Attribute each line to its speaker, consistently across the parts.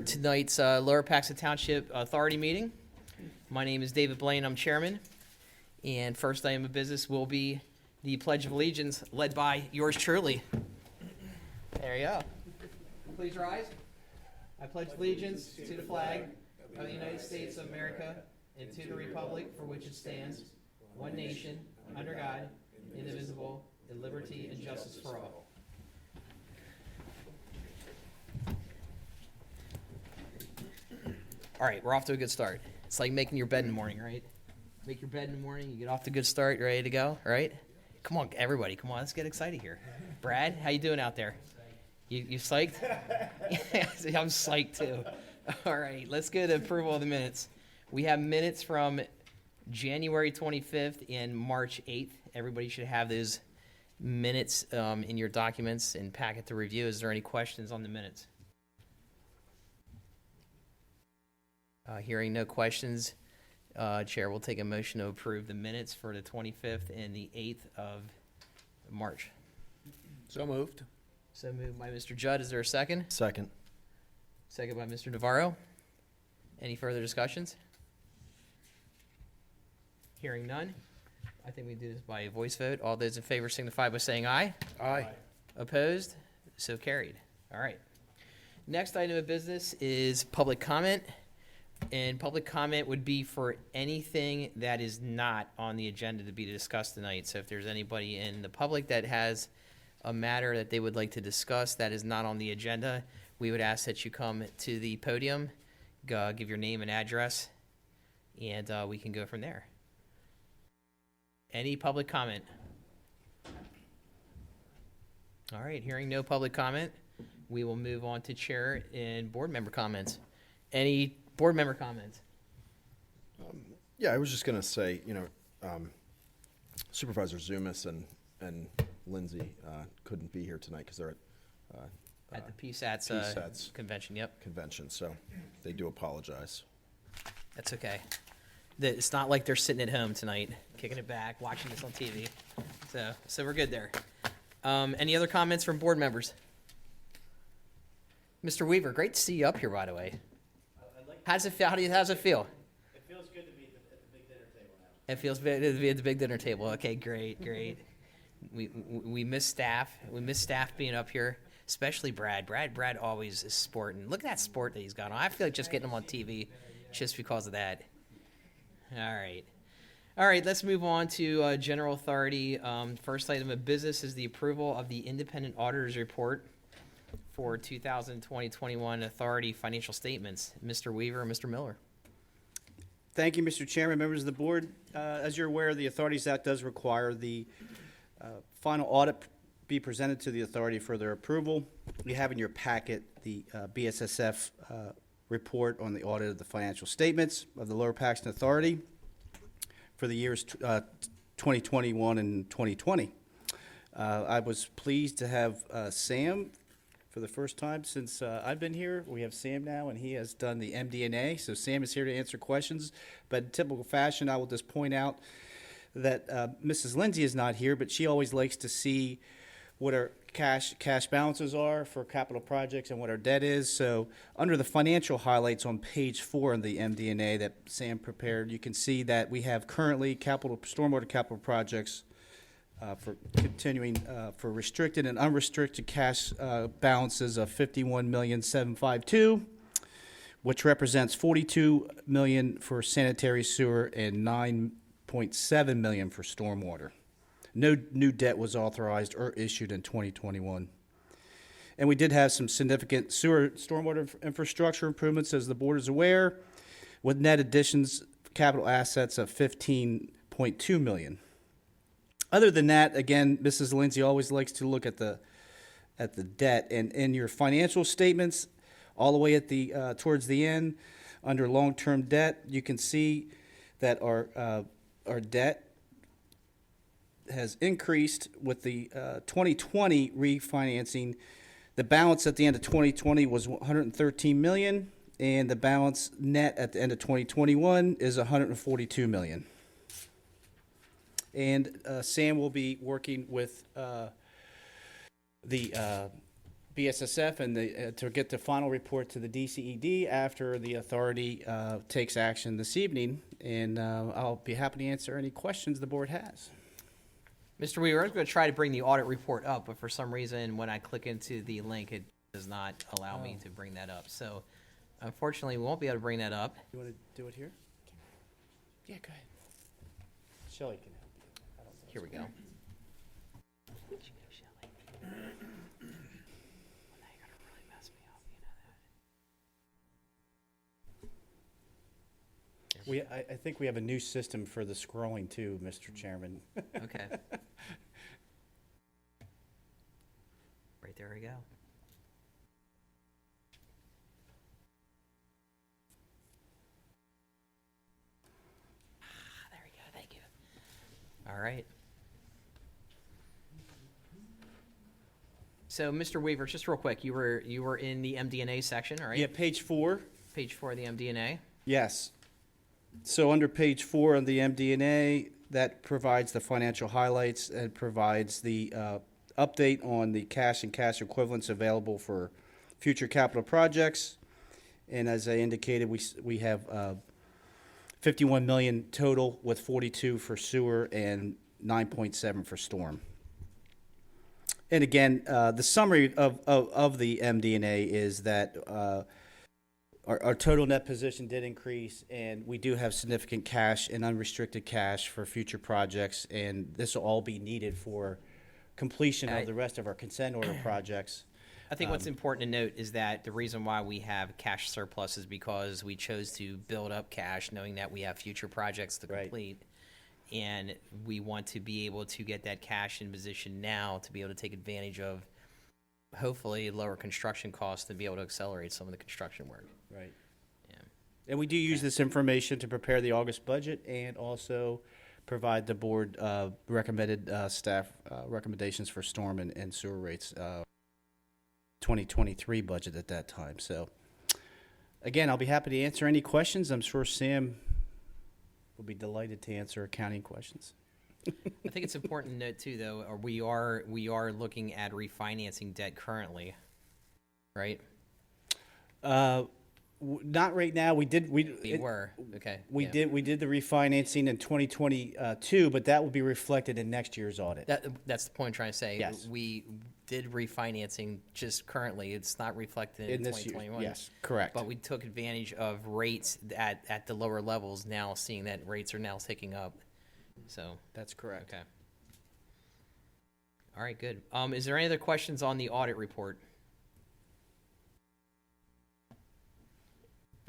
Speaker 1: Tonight's Lower Paxton Township Authority meeting. My name is David Blaine, I'm chairman, and first item of business will be the Pledge of Allegiance led by yours truly. There you go. Please rise. I pledge allegiance to the flag of the United States of America and to the republic for which it stands, one nation, under God, indivisible, with liberty and justice for all. All right, we're off to a good start. It's like making your bed in the morning, right? Make your bed in the morning, you get off to a good start, you're ready to go, right? Come on, everybody, come on, let's get excited here. Brad, how you doing out there? You psyched? I'm psyched too. All right, let's get approval of the minutes. We have minutes from January 25th and March 8th. Everybody should have those minutes in your documents and packet to review. Is there any questions on the minutes? Hearing no questions, Chair will take a motion to approve the minutes for the 25th and the 8th of March.
Speaker 2: So moved.
Speaker 1: So moved by Mr. Judd. Is there a second?
Speaker 2: Second.
Speaker 1: Second by Mr. Navarro. Any further discussions? Hearing none. I think we do this by a voice vote. All those in favor signify by saying aye.
Speaker 2: Aye.
Speaker 1: Opposed? So carried. All right. Next item of business is public comment. And public comment would be for anything that is not on the agenda to be discussed tonight. So if there's anybody in the public that has a matter that they would like to discuss that is not on the agenda, we would ask that you come to the podium, give your name and address, and we can go from there. Any public comment? All right, hearing no public comment, we will move on to chair and board member comments. Any board member comments?
Speaker 2: Yeah, I was just going to say, Supervisor Zumas and Lindsay couldn't be here tonight because they're
Speaker 1: At the PSAT's
Speaker 2: PSAT's
Speaker 1: convention, yep.
Speaker 2: convention, so they do apologize.
Speaker 1: That's okay. It's not like they're sitting at home tonight, kicking it back, watching this on TV. So we're good there. Any other comments from board members? Mr. Weaver, great to see you up here, by the way. How does it feel? How does it feel?
Speaker 3: It feels good to be at the big dinner table now.
Speaker 1: It feels good to be at the big dinner table. Okay, great. We miss staff. We miss staff being up here, especially Brad. Brad always is sporting. Look at that sport that he's got on. I feel like just getting him on TV just because of that. All right, let's move on to general authority. First item of business is the approval of the independent auditor's report for 2020-21 authority financial statements. Mr. Weaver and Mr. Miller.
Speaker 3: Thank you, Mr. Chairman, members of the board. As you're aware, the Authorities Act does require the final audit be presented to the authority for their approval. You have in your packet the BSSF report on the audit of the financial statements of the Lower Paxton Authority for the years 2021 and 2020. I was pleased to have Sam for the first time since I've been here. We have Sam now, and he has done the MD&A. So Sam is here to answer questions. But in typical fashion, I will just point out that Mrs. Lindsay is not here, but she always likes to see what our cash balances are for capital projects and what our debt is. So under the financial highlights on page 4 of the MD&A that Sam prepared, you can see that we have currently stormwater capital projects for continuing for restricted and unrestricted cash balances of $51,752,000, which represents $42 million for sanitary sewer and $9.7 million for stormwater. No new debt was authorized or issued in 2021. And we did have some significant stormwater infrastructure improvements, as the board is aware, with net additions capital assets of $15.2 million. Other than that, again, Mrs. Lindsay always likes to look at the debt, and in your financial statements, all the way at the towards the end, under long-term debt, you can see that our debt has increased with the 2020 refinancing. The balance at the end of 2020 was $113 million, and the balance net at the end of 2021 is $142 million. And Sam will be working with the BSSF and to get the final report to the DCED after the authority takes action this evening. And I'll be happy to answer any questions the board has.
Speaker 1: Mr. Weaver, I was going to try to bring the audit report up, but for some reason, when I click into the link, it does not allow me to bring that up. So, unfortunately, we won't be able to bring that up.
Speaker 3: You want to do it here? Yeah, go ahead. Shelley can help you. I don't know.
Speaker 1: Here we go.
Speaker 3: I think we have a new system for the scrolling too, Mr. Chairman.
Speaker 1: Okay. Right there we go. There we go. Thank you. All right. So, Mr. Weaver, just real quick, you were in the MD&A section, all right?
Speaker 3: Yeah, page 4.
Speaker 1: Page 4 of the MD&A.
Speaker 3: Yes. So under page 4 of the MD&A, that provides the financial highlights and provides the update on the cash and cash equivalents available for future capital projects. And as I indicated, we have 51 million total, with 42 for sewer and 9.7 for storm. And again, the summary of the MD&A is that our total net position did increase, and we do have significant cash and unrestricted cash for future projects, and this will all be needed for completion of the rest of our consent order projects.
Speaker 1: I think what's important to note is that the reason why we have cash surplus is because we chose to build up cash knowing that we have future projects to complete. And we want to be able to get that cash in position now to be able to take advantage of hopefully lower construction costs to be able to accelerate some of the construction work.
Speaker 3: Right.
Speaker 1: Yeah.
Speaker 3: And we do use this information to prepare the August budget and also provide the board recommended staff recommendations for storm and sewer rates 2023 budget at that time. So again, I'll be happy to answer any questions. I'm sure Sam will be delighted to answer accounting questions.
Speaker 1: I think it's important to note too, though, we are looking at refinancing debt currently, right?
Speaker 3: Not right now. We did the refinancing in 2022, but that will be reflected in next year's audit.
Speaker 1: That's the point I'm trying to say.
Speaker 3: Yes.
Speaker 1: We did refinancing just currently. It's not reflected in
Speaker 3: this
Speaker 1: 2021.
Speaker 3: year. Yes, correct.
Speaker 1: But we took advantage of rates at the lower levels now, seeing that rates are now ticking up. So
Speaker 3: that's correct.
Speaker 1: Okay. All right, good. Is there any other questions on the audit report?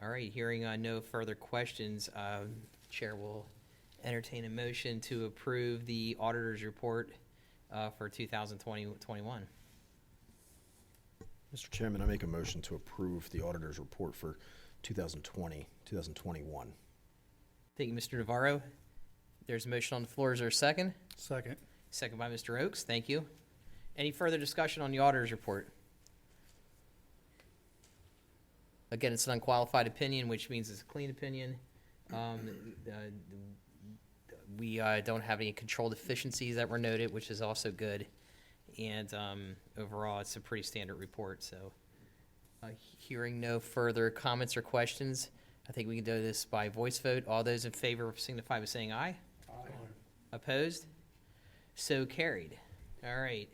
Speaker 1: All right, hearing no further questions, Chair will entertain a motion to approve the auditor's report for 2020-21.
Speaker 2: Mr. Chairman, I make a motion to approve the auditor's report for 2020, 2021.
Speaker 1: Thank you, Mr. Navarro. There's a motion on the floor. Is there a second?
Speaker 4: Second.
Speaker 1: Second by Mr. Oakes. Thank you. Any further discussion on the auditor's report? Again, it's an unqualified opinion, which means it's a clean opinion. We don't have any control deficiencies that were noted, which is also good. And overall, it's a pretty standard report. So hearing no further comments or questions, I think we can do this by voice vote. All those in favor signify by saying aye.
Speaker 4: Aye.
Speaker 1: Opposed? So carried. All right.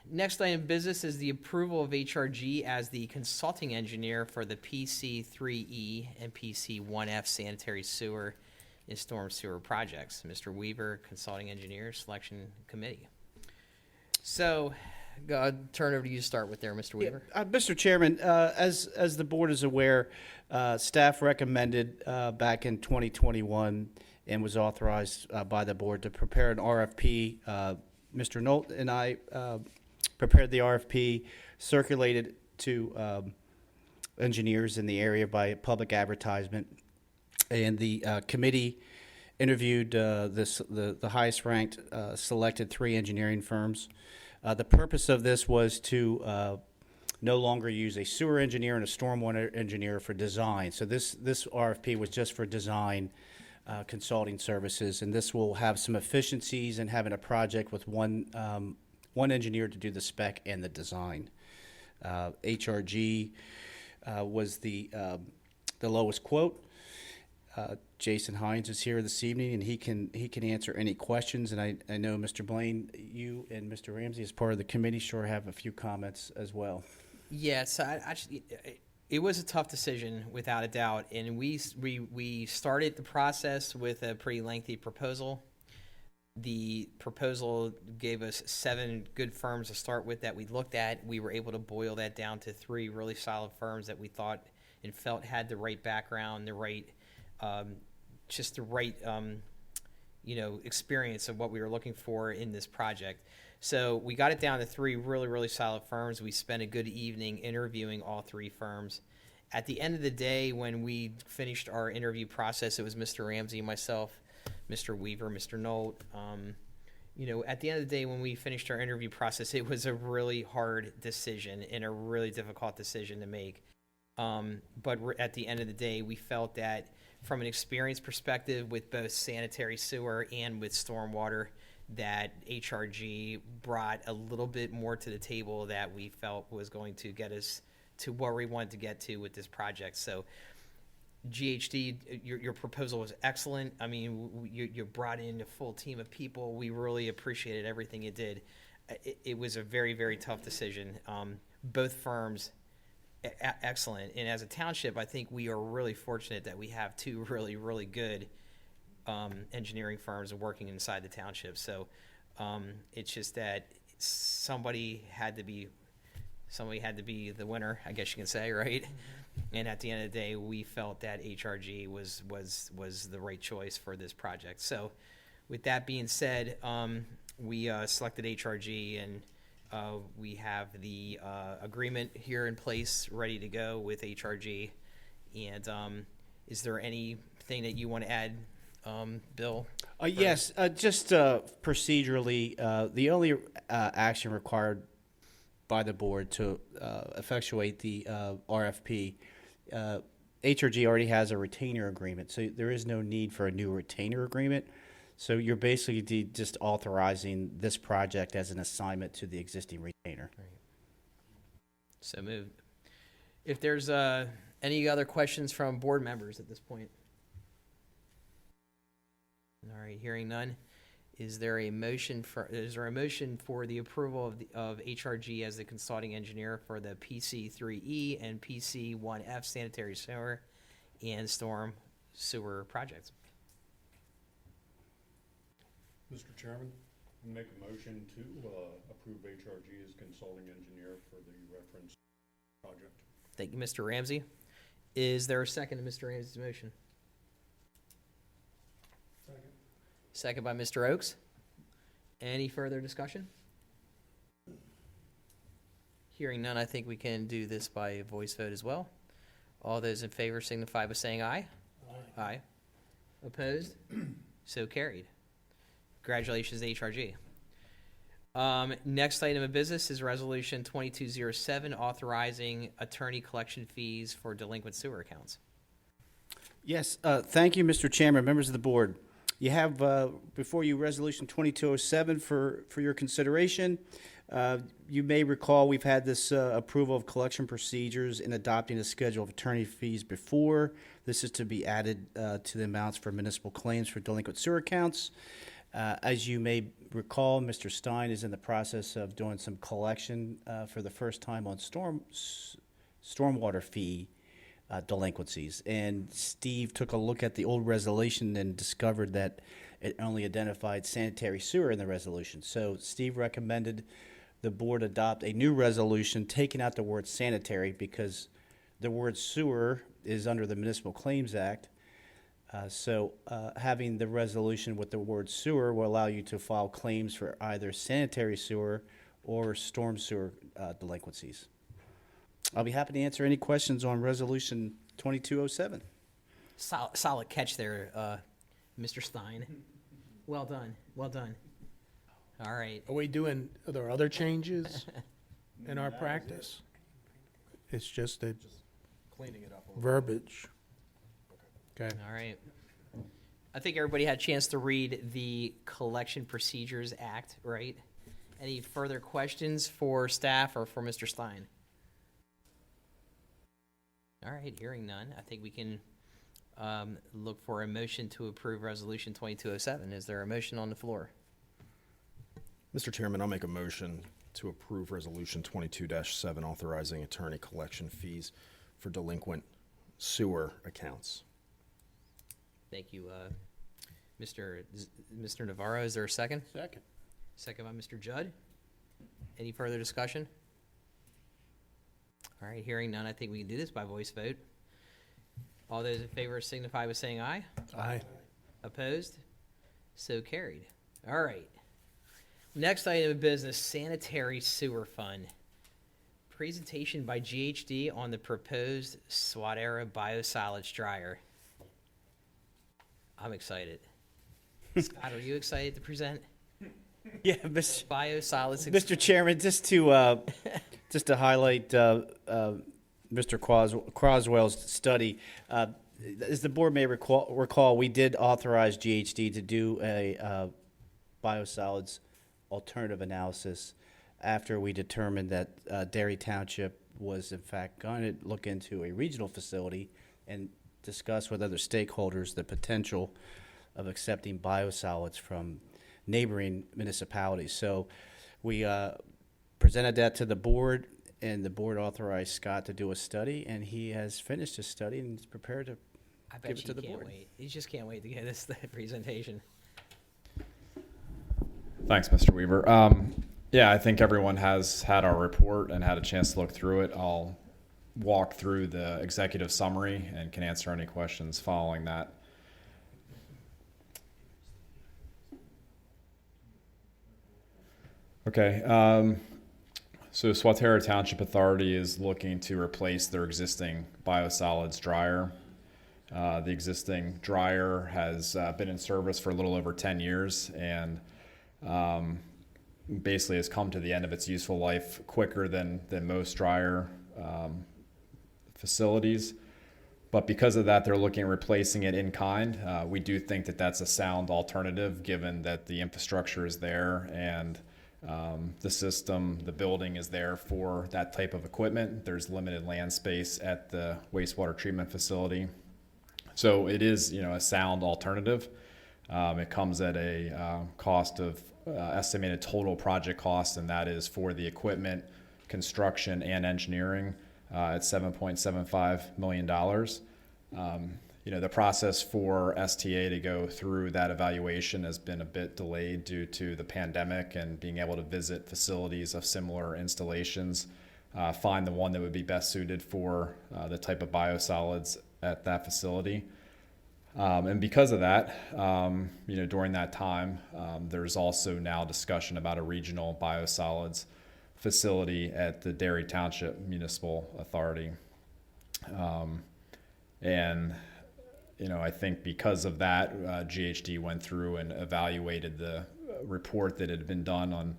Speaker 1: Next item of business is the approval of HRG as the consulting engineer for the PC3E and PC1F sanitary sewer and storm sewer projects. Mr. Weaver, consulting engineer, selection committee. So, turn over to you to start with there, Mr. Weaver.
Speaker 3: Mr. Chairman, as the board is aware, staff recommended back in 2021 and was authorized by the board to prepare an RFP. Mr. Nolt and I prepared the RFP, circulated to engineers in the area by public advertisement, and the committee interviewed the highest ranked selected 3 engineering firms. The purpose of this was to no longer use a sewer engineer and a stormwater engineer for design. So this RFP was just for design consulting services, and this will have some efficiencies in having a project with one one engineer to do the spec and the design. HRG was the lowest quote. Jason Hines is here this evening, and he can answer any questions. And I know, Mr. Blaine, you and Mr. Ramsey, as part of the committee, sure have a few comments as well.
Speaker 1: Yeah, so it was a tough decision without a doubt, and we started the process with a pretty lengthy proposal. The proposal gave us 7 good firms to start with that we looked at. We were able to boil that down to 3 really solid firms that we thought and felt had the right background, the right, just the right, experience of what we were looking for in this project. So we got it down to 3 really, really solid firms. We spent a good evening interviewing all 3 firms. At the end of the day, when we finished our interview process, it was Mr. Ramsey, myself, Mr. Weaver, Mr. Nolt. At the end of the day, when we finished our interview process, it was a really hard decision and a really difficult decision to make. But at the end of the day, we felt that from an experience perspective with both sanitary sewer and with stormwater, that HRG brought a little bit more to the table that we felt was going to get us to where we wanted to get to with this project. So GHD, your proposal was excellent. I mean, you brought in a full team of people. We really appreciated everything you did. It was a very, very tough decision. Both firms, excellent. And as a township, I think we are really fortunate that we have 2 really, really good engineering firms working inside the township. So it's just that somebody had to be the winner, I guess you can say, right? Mm-hmm. And at the end of the day, we felt that HRG was the right choice for this project. So with that being said, we selected HRG, and we have the agreement here in place, ready to go with HRG. And is there anything that you want to add, Bill?
Speaker 3: Yes, just procedurally, the only action required by the board to effectuate the RFP, HRG already has a retainer agreement, so there is no need for a new retainer agreement. So you're basically just authorizing this project as an assignment to the existing retainer.
Speaker 1: Right. So moved. If there's any other questions from board members at this point? All right, hearing none. Is there a motion for the approval of HRG as the consulting engineer for the PC3E and PC1F sanitary sewer and storm sewer projects?
Speaker 4: Mr. Chairman, I make a motion to approve HRG as consulting engineer for the reference project.
Speaker 1: Thank you, Mr. Ramsey. Is there a second to Mr. Ramsey's motion? Second by Mr. Oakes. Any further discussion? Hearing none, I think we can do this by voice vote as well. All those in favor signify by saying aye. Aye. Aye. Opposed? So carried. Congratulations to HRG. Next item of business is Resolution 2207, authorizing attorney collection fees for delinquent sewer accounts.
Speaker 3: Yes, thank you, Mr. Chairman, members of the board. You have before you Resolution 2207 for your consideration. You may recall we've had this approval of collection procedures in adopting a schedule of attorney fees before. This is to be added to the amounts for municipal claims for delinquent sewer accounts. As you may recall, Mr. Stein is in the process of doing some collection for the first time on stormwater fee delinquencies. And Steve took a look at the old resolution and discovered that it only identified sanitary sewer in the resolution. So Steve recommended the board adopt a new resolution taking out the word sanitary because the word sewer is under the Municipal Claims Act. So having the resolution with the word sewer will allow you to file claims for either sanitary sewer or storm sewer delinquencies. I'll be happy to answer any questions on Resolution 2207.
Speaker 1: Solid catch there, Mr. Stein. Well done. Well done. All right.
Speaker 5: Are there other changes in our practice? It's just that
Speaker 2: Cleaning it up a little.
Speaker 5: verbiage. Okay.
Speaker 1: All right. I think everybody had a chance to read the Collection Procedures Act, right? Any further questions for staff or for Mr. Stein? All right, hearing none, I think we can look for a motion to approve Resolution 2207. Is there a motion on the floor?
Speaker 2: Mr. Chairman, I'll make a motion to approve Resolution 22-7 authorizing attorney collection fees for delinquent sewer accounts.
Speaker 1: Thank you, Mr. Navarro. Is there a second?
Speaker 5: Second.
Speaker 1: Second by Mr. Judd. Any further discussion? All right, hearing none, I think we can do this by voice vote. All those in favor signify by saying aye.
Speaker 5: Aye.
Speaker 1: Opposed? So carried. All right. Next item of business, sanitary sewer fund. Presentation by GHD on the proposed Swadera biosolids dryer. I'm excited. Scott, are you excited to present?
Speaker 3: Yeah, Mr.
Speaker 1: Biosolids.
Speaker 3: Mr. Chairman, just to highlight Mr. Croswell's study, as the board may recall, we did authorize GHD to do a biosolids alternative analysis after we determined that Derry Township was in fact going to look into a regional facility and discuss with other stakeholders the potential of accepting biosolids from neighboring municipalities. So we presented that to the board, and the board authorized Scott to do a study, and he has finished his study and is prepared to
Speaker 1: I
Speaker 3: give
Speaker 1: bet
Speaker 3: it
Speaker 1: you
Speaker 3: to the
Speaker 1: can't
Speaker 3: board.
Speaker 1: wait. You just can't wait to get this presentation.
Speaker 6: Thanks, Mr. Weaver. Yeah, I think everyone has had our report and had a chance to look through it. I'll walk through the executive summary and can answer any questions following that. Okay, so Swatara Township Authority is looking to replace their existing biosolids dryer. The existing dryer has been in service for a little over 10 years and basically has come to the end of its useful life quicker than most dryer facilities. But because of that, they're looking at replacing it in kind. We do think that that's a sound alternative given that the infrastructure is there and the system, the building is there for that type of equipment. There's limited land space at the wastewater treatment facility. So it is, a sound alternative. It comes at a cost of estimated total project cost, and that is for the equipment, construction, and engineering at $7.75 million. The process for STA to go through that evaluation has been a bit delayed due to the pandemic and being able to visit facilities of similar installations, find the one that would be best suited for the type of biosolids at that facility. And because of that, during that time, there's also now discussion about a regional biosolids facility at the Derry Township Municipal Authority. I think because of that, GHD went through and evaluated the report that had been done on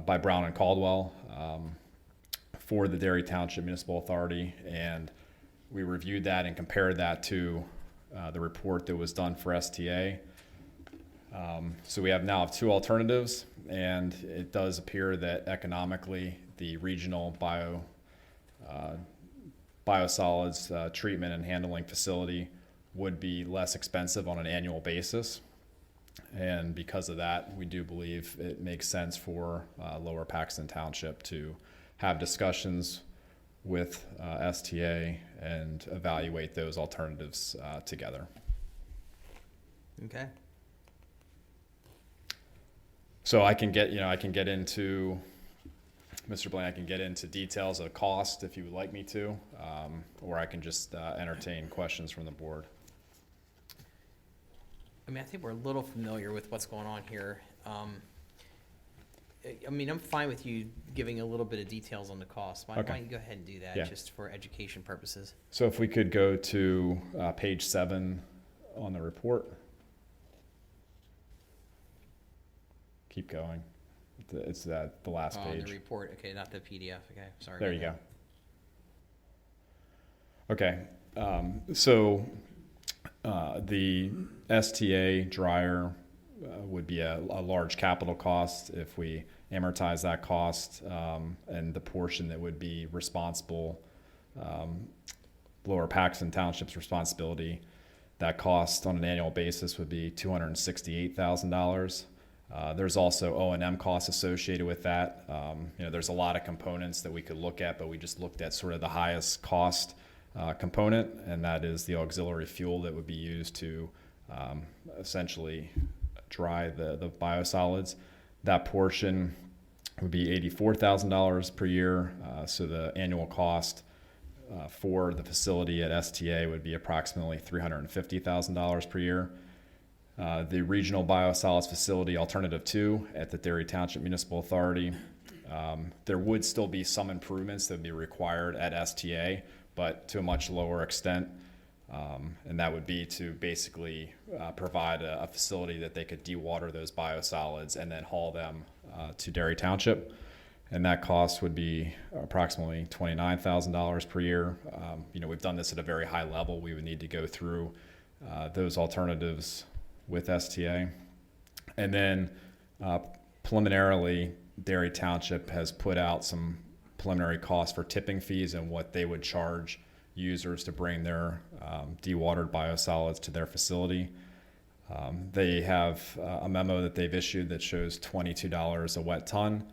Speaker 6: by Brown and Caldwell for the Derry Township Municipal Authority, and we reviewed that and compared that to the report that was done for STA. So we now have two alternatives, and it does appear that economically the regional biosolids treatment and handling facility would be less expensive on an annual basis. And because of that, we do believe it makes sense for Lower Paxton Township to have discussions with STA and evaluate those alternatives together.
Speaker 1: Okay.
Speaker 6: So I can get into, Mr. Blaine, I can get into details of cost if you would like me to, or I can just entertain questions from the board.
Speaker 1: I think we're a little familiar with what's going on here. I'm fine with you giving a little bit of details on the cost. Why don't you go ahead and do that,
Speaker 6: Yeah.
Speaker 1: just for education purposes?
Speaker 6: So if we could go to page 7 on the report. Keep going. It's the last
Speaker 1: On
Speaker 6: page.
Speaker 1: the report, okay, not the PDF, okay, sorry.
Speaker 6: There
Speaker 1: about
Speaker 6: you
Speaker 1: that.
Speaker 6: go. Okay. So the STA dryer would be a large capital cost. If we amortize that cost, and the portion that would be responsible, Lower Paxton Township's responsibility, that cost on an annual basis would be $268,000. There's also O&M costs associated with that. There's a lot of components that we could look at, but we just looked at sort of the highest cost component, and that is the auxiliary fuel that would be used to essentially dry the biosolids. That portion would be $84,000 per year. So the annual cost for the facility at STA would be approximately $350,000 per year. The Regional Biosolids Facility Alternative 2 at the Derry Township Municipal Authority, there would still be some improvements that would be required at STA, but to a much lower extent. And that would be to basically provide a facility that they could dewater those biosolids and then haul them to Derry Township. And that cost would be approximately $29,000 per year. We've done this at a very high level. We would need to go through those alternatives with STA. And then preliminarily, Derry Township has put out some preliminary costs for tipping fees and what they would charge users to bring their dewatered biosolids to their facility. They have a memo that they've issued that shows $22 a wet ton.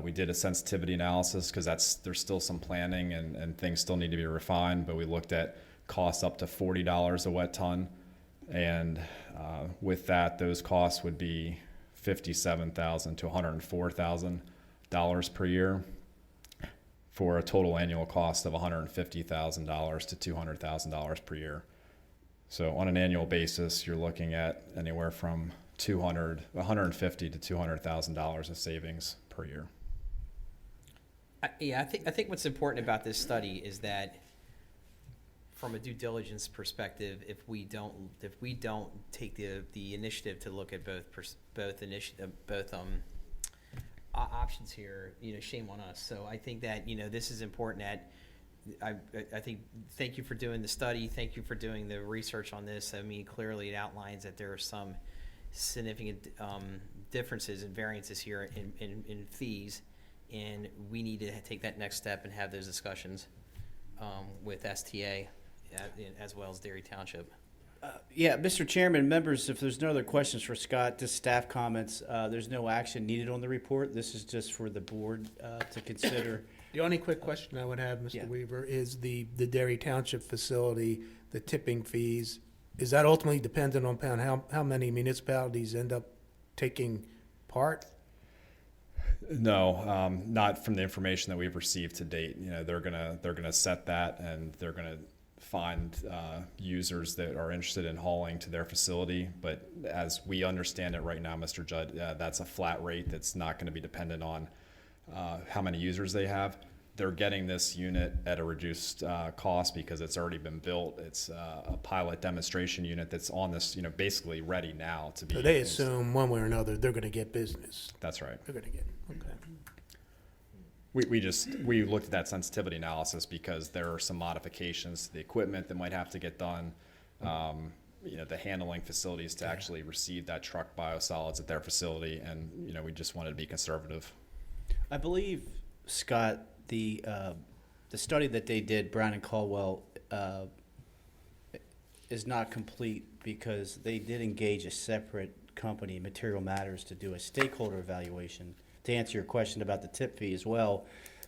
Speaker 6: We did a sensitivity analysis because there's still some planning and things still need to be refined, but we looked at costs up to $40 a wet ton. And with that, those costs would be $57,000 to $104,000 per year, for a total annual cost of $150,000 to $200,000 per year. So on an annual basis, you're looking at anywhere from $150,000 to $200,000 of savings per year.
Speaker 1: I think what's important about this study is that, from a due diligence perspective, if we don't take the initiative to look at both options here, shame on us. So I think that this is important. That I think, thank you for doing the study. Thank you for doing the research on this. I mean, clearly it outlines that there are some significant differences and variances here in fees, and we need to take that next step and have those discussions with STA as well as Derry Township.
Speaker 3: Yeah, Mr. Chairman, members, if there's no other questions for Scott, just staff comments, there's no action needed on the report. This is just for the board to consider.
Speaker 5: The only quick question I would have, Mr.
Speaker 3: Yeah.
Speaker 5: Weaver, is the Derry Township facility, the tipping fees, is that ultimately dependent on how many municipalities end up taking part?
Speaker 6: No, not from the information that we've received to date. They're gonna set that, and they're gonna find users that are interested in hauling to their facility. But as we understand it right now, Mr. Judd, that's a flat rate that's not going to be dependent on how many users they have. They're getting this unit at a reduced cost because it's already been built. It's a pilot demonstration unit that's on this, basically ready now to be.
Speaker 5: So they assume one way or another they're going to get business.
Speaker 6: That's right.
Speaker 5: They're going to get, okay.
Speaker 6: We looked at that sensitivity analysis because there are some modifications to the equipment that might have to get done. The handling facilities to actually receive that truck biosolids at their facility, and we just wanted to be conservative.
Speaker 3: I believe, Scott, the study that they did, Brown and Caldwell, is not complete because they did engage a separate company, Material Matters, to do a stakeholder evaluation. To answer your question about the tip fee as well,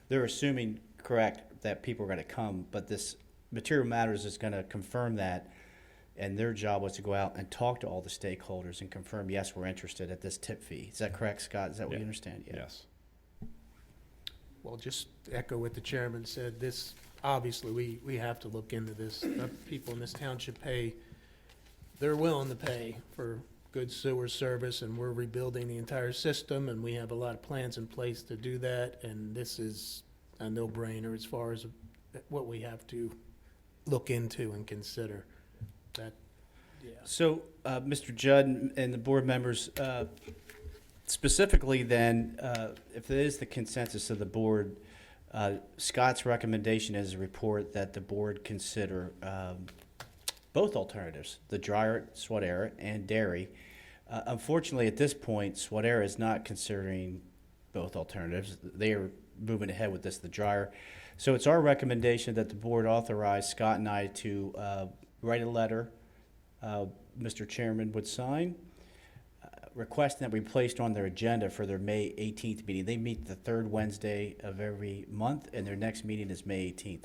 Speaker 3: they're assuming, correct, that people are going to come, but this Material Matters is going to confirm that, and their job was to go out and talk to all the stakeholders and confirm, yes, we're interested at this tip fee. Is that correct, Scott? Is that what you understand? Yeah.
Speaker 6: Yes.
Speaker 5: Well, just echo what the chairman said. This, obviously, we have to look into this. The people in this township they're willing to pay for good sewer service, and we're rebuilding the entire system, and we have a lot of plans in place to do that, and this is a no-brainer as far as what we have to look into and consider. That, yeah.
Speaker 3: So, Mr. Judd and the board members, specifically then, if it is the consensus of the board, Scott's recommendation is a report that the board consider both alternatives, the Dryer, Swadera, and Derry, Unfortunately, at this point, Swadera is not considering both alternatives. They are moving ahead with this, the dryer. So it's our recommendation that the board authorize Scott and I to write a letter Mr. Chairman would sign, requesting that we placed on their agenda for their May 18th meeting. They meet the third Wednesday of every month, and their next meeting is May 18th.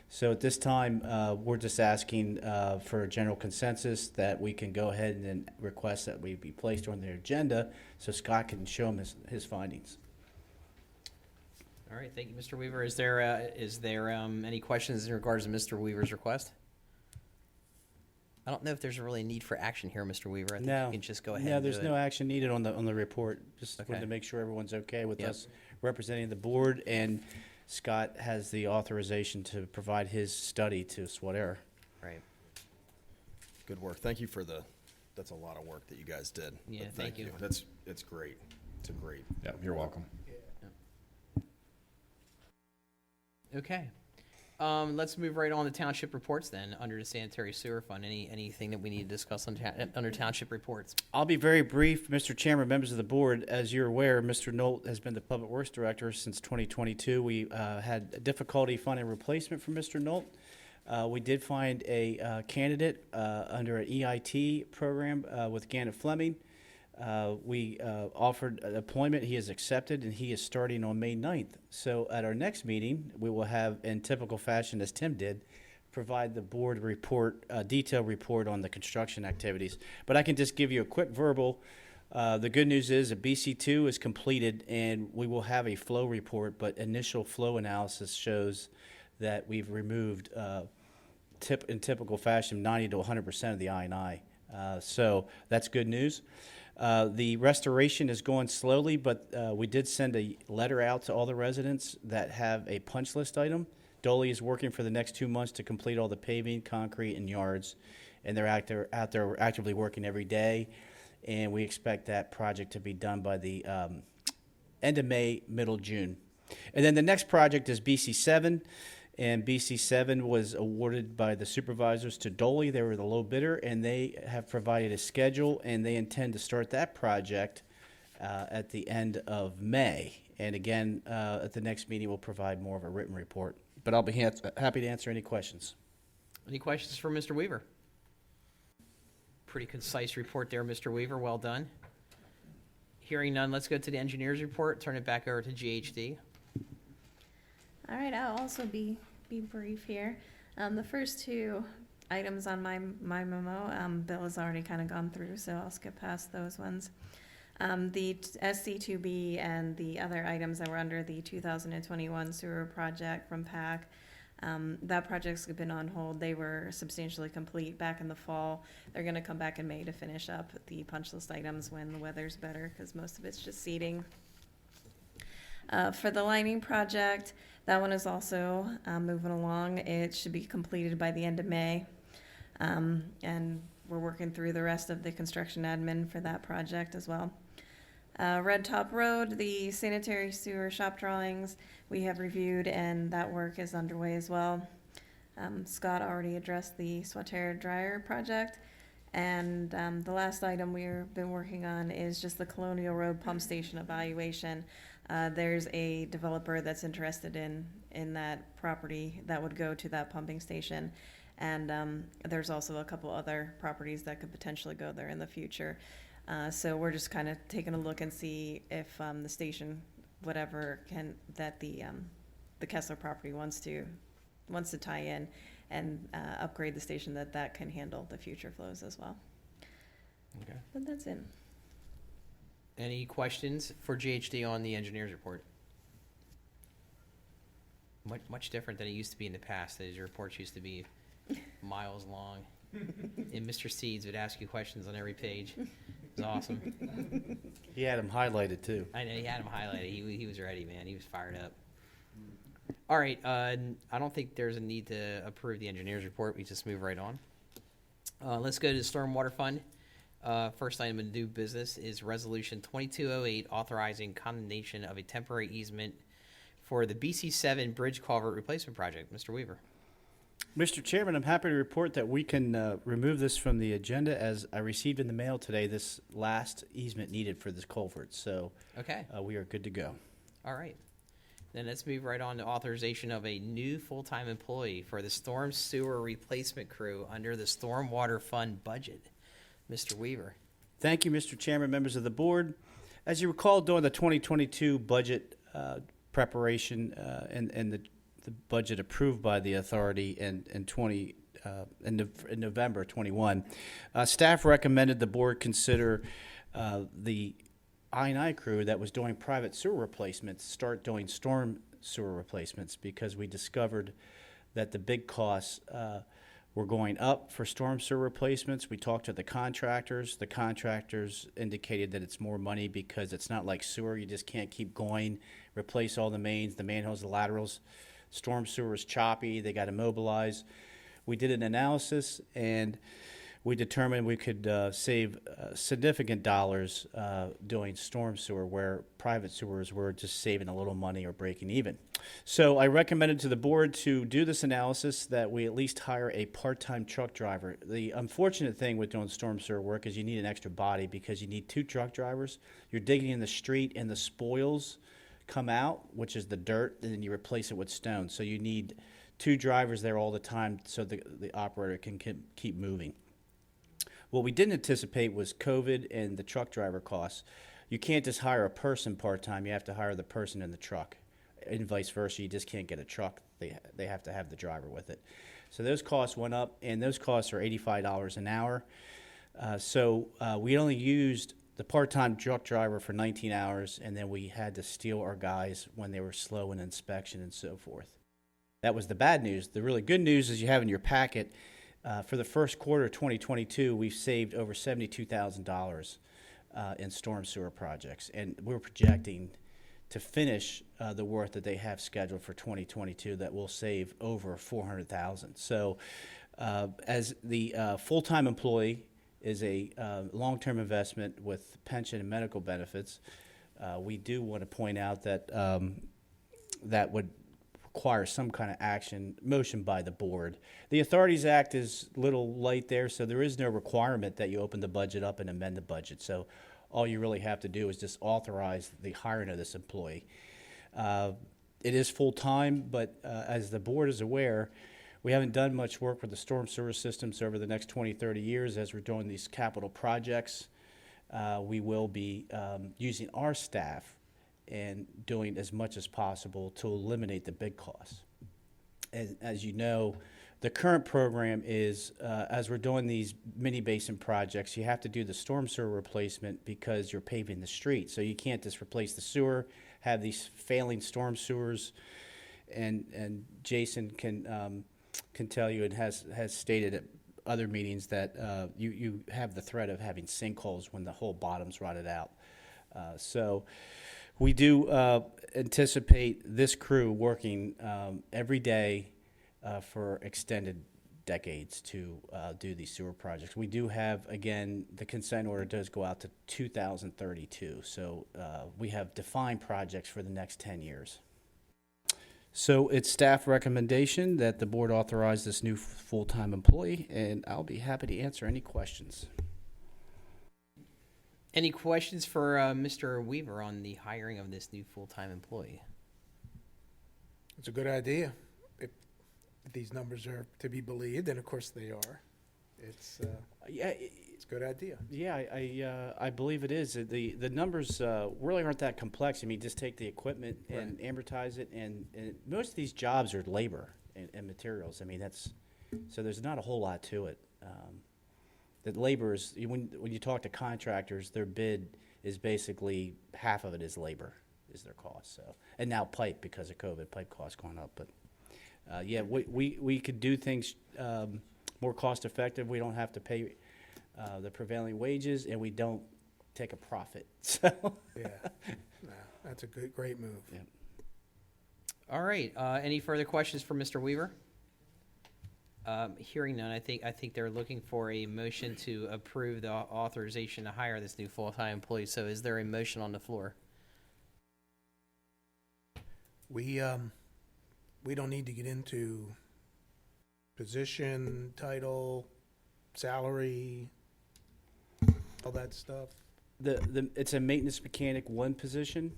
Speaker 3: So at this time, we're just asking for a general consensus that we can go ahead and request that we be placed on their agenda so Scott can show him his findings.
Speaker 1: All right, thank you, Mr. Weaver. Is there any questions in regards to Mr. Weaver's request? I don't know if there's really a need for action here, Mr. Weaver. I think
Speaker 3: No.
Speaker 1: you can just go ahead
Speaker 3: No,
Speaker 1: and do
Speaker 3: there's
Speaker 1: it.
Speaker 3: no action needed on the report. Just wanted
Speaker 1: Okay.
Speaker 3: to make sure everyone's okay with
Speaker 1: Yep.
Speaker 3: us representing the board, and Scott has the authorization to provide his study to Swadera.
Speaker 1: Right.
Speaker 2: Good work. Thank you for that's a lot of work that you guys did.
Speaker 1: Yeah,
Speaker 2: But
Speaker 1: thank you.
Speaker 2: It's great. It's a great.
Speaker 6: Yeah, you're welcome.
Speaker 1: Okay. Let's move right on to township reports then, under the sanitary sewer fund. Anything that we need to discuss on under township reports?
Speaker 3: I'll be very brief, Mr. Chairman, members of the board. As you're aware, Mr. Nolt has been the Public Works Director since 2022. We had difficulty finding a replacement for Mr. Nolt. We did find a candidate under an EIT program with Gannett Fleming. We offered an appointment. He has accepted, and he is starting on May 9th. So at our next meeting, we will have, in typical fashion, as Tim did, provide the board report, a detailed report on the construction activities. But I can just give you a quick verbal. The good news is that BC2 is completed, and we will have a flow report, but initial flow analysis shows that we've removed, in typical fashion, 90 to 100% of the I&I. So that's good news. The restoration is going slowly, but we did send a letter out to all the residents that have a punch list item. Dolly is working for the next 2 months to complete all the paving, concrete, and yards, and they're out there actively working every day, and we expect that project to be done by the end of May, middle June. And then the next project is BC7. And BC7 was awarded by the supervisors to Dolly. They were the low bidder, and they have provided a schedule, and they intend to start that project at the end of May. And again, at the next meeting, we'll provide more of a written report. But I'll be happy to answer any questions.
Speaker 1: Any questions for Mr. Weaver? Pretty concise report there, Mr. Weaver. Well done. Hearing none, let's go to the engineer's report. Turn it back over to GHD.
Speaker 7: All right, I'll also be brief here. The first two items on my memo, Bill has already kind of gone through, so I'll skip past those ones. The SC2B and the other items that were under the 2021 sewer project from PAC, that project's been on hold. They were substantially complete back in the fall. They're going to come back in May to finish up the punch list items when the weather's better, because most of it's just seeding. For the lining project, that one is also moving along. It should be completed by the end of May. And we're working through the rest of the construction admin for that project as well. Red Top Road, the sanitary sewer shop drawings, we have reviewed, and that work is underway as well. Scott already addressed the Swatter dryer project. And the last item we've been working on is just the Colonial Road pump station evaluation. There's a developer that's interested in that property that would go to that pumping station. And there's also a couple other properties that could potentially go there in the future. So we're just kind of taking a look and see if the station, whatever the Kessler property wants to tie in and upgrade the station that can handle the future flows as well.
Speaker 1: Okay.
Speaker 7: But that's it.
Speaker 1: Any questions for GHD on the engineer's report? Much different than it used to be in the past. As your reports used to be miles long. And Mr. Seeds would ask you questions on every page. It was awesome.
Speaker 3: He had them highlighted, too.
Speaker 1: I know, he had him highlighted. He was ready, man. He was fired up. All right, I don't think there's a need to approve the engineer's report. We just move right on. Let's go to the Stormwater Fund. First item in new business is Resolution 2208, authorizing condemnation of a temporary easement for the BC7 Bridge Culvert Replacement Project. Mr. Weaver.
Speaker 3: Mr. Chairman, I'm happy to report that we can remove this from the agenda as I received in the mail today this last easement needed for this culvert. So
Speaker 1: Okay.
Speaker 3: we are good to go.
Speaker 1: All right. Then let's move right on to authorization of a new full-time employee for the storm sewer replacement crew under the Stormwater Fund budget. Mr. Weaver.
Speaker 3: Thank you, Mr. Chairman, members of the board. As you recall, during the 2022 budget preparation and the budget approved by the authority in November 21, staff recommended the board consider the I&I crew that was doing private sewer replacements start doing storm sewer replacements because we discovered that the big costs were going up for storm sewer replacements. We talked to the contractors. The contractors indicated that it's more money because it's not like sewer. You just can't keep going, replace all the mains, the manholes, the laterals. Storm sewer is choppy. They got to mobilize. We did an analysis, and we determined we could save significant dollars doing storm sewer, where private sewers were just saving a little money or breaking even. So I recommended to the board to do this analysis that we at least hire a part-time truck driver. The unfortunate thing with doing storm sewer work is you need an extra body because you need 2 truck drivers. You're digging in the street and the spoils come out, which is the dirt, and then you replace it with stone. So you need 2 drivers there all the time so the operator can keep moving. What we didn't anticipate was COVID and the truck driver costs. You can't just hire a person part-time. You have to hire the person in the truck, and vice versa. You just can't get a truck. They have to have the driver with it. So those costs went up, and those costs are $85 an hour. So we only used the part-time truck driver for 19 hours, and then we had to steal our guys when they were slow in inspection and so forth. That was the bad news. The really good news is you have in your packet, for the first quarter of 2022, we've saved over $72,000 in storm sewer projects, and we're projecting to finish the work that they have scheduled for 2022 that will save over $400,000. So as the full-time employee is a long-term investment with pension and medical benefits, we do want to point out that that would require some kind of motion by the board. The Authorities Act is a little light there, so there is no requirement that you open the budget up and amend the budget. So all you really have to do is just authorize the hiring of this employee. It is full-time, but as the board is aware, we haven't done much work with the storm sewer systems over the next 20, 30 years as we're doing these capital projects. We will be using our staff and doing as much as possible to eliminate the big costs. As you know, the current program is, as we're doing these mini basin projects, you have to do the storm sewer replacement because you're paving the street. So you can't just replace the sewer, have these failing storm sewers, and Jason can tell you and has stated at other meetings that you have the threat of having sinkholes when the whole bottom's rotted out. So we do anticipate this crew working every day for extended decades to do these sewer projects. We do have, again, the consent order does go out to 2032, so we have defined projects for the next 10 years. So it's staff recommendation that the board authorize this new full-time employee, and I'll be happy to answer any questions.
Speaker 1: Any questions for Mr. Weaver on the hiring of this new full-time employee?
Speaker 5: It's a good idea. If these numbers are to be believed, and of course they are, it's a good idea.
Speaker 3: Yeah, I believe it is. The numbers really aren't that complex. I mean, just take the equipment and amortize it, and most of these jobs are labor and materials. I mean, so there's not a whole lot to it. The labor is, when you talk to contractors, their bid is basically half of it is labor, is their cost. So, and now pipe, because of COVID, pipe costs going up. But yeah, we could do things more cost effective. We don't have to pay the prevailing wages, and we don't take a profit. So
Speaker 5: Yeah, no, that's a great move.
Speaker 3: Yeah.
Speaker 1: All right. Any further questions for Mr. Weaver? Hearing none, I think they're looking for a motion to approve the authorization to hire this new full-time employee. So is there a motion on the floor?
Speaker 5: We don't need to get into position, title, salary, all that stuff?
Speaker 3: It's a maintenance mechanic 1 position.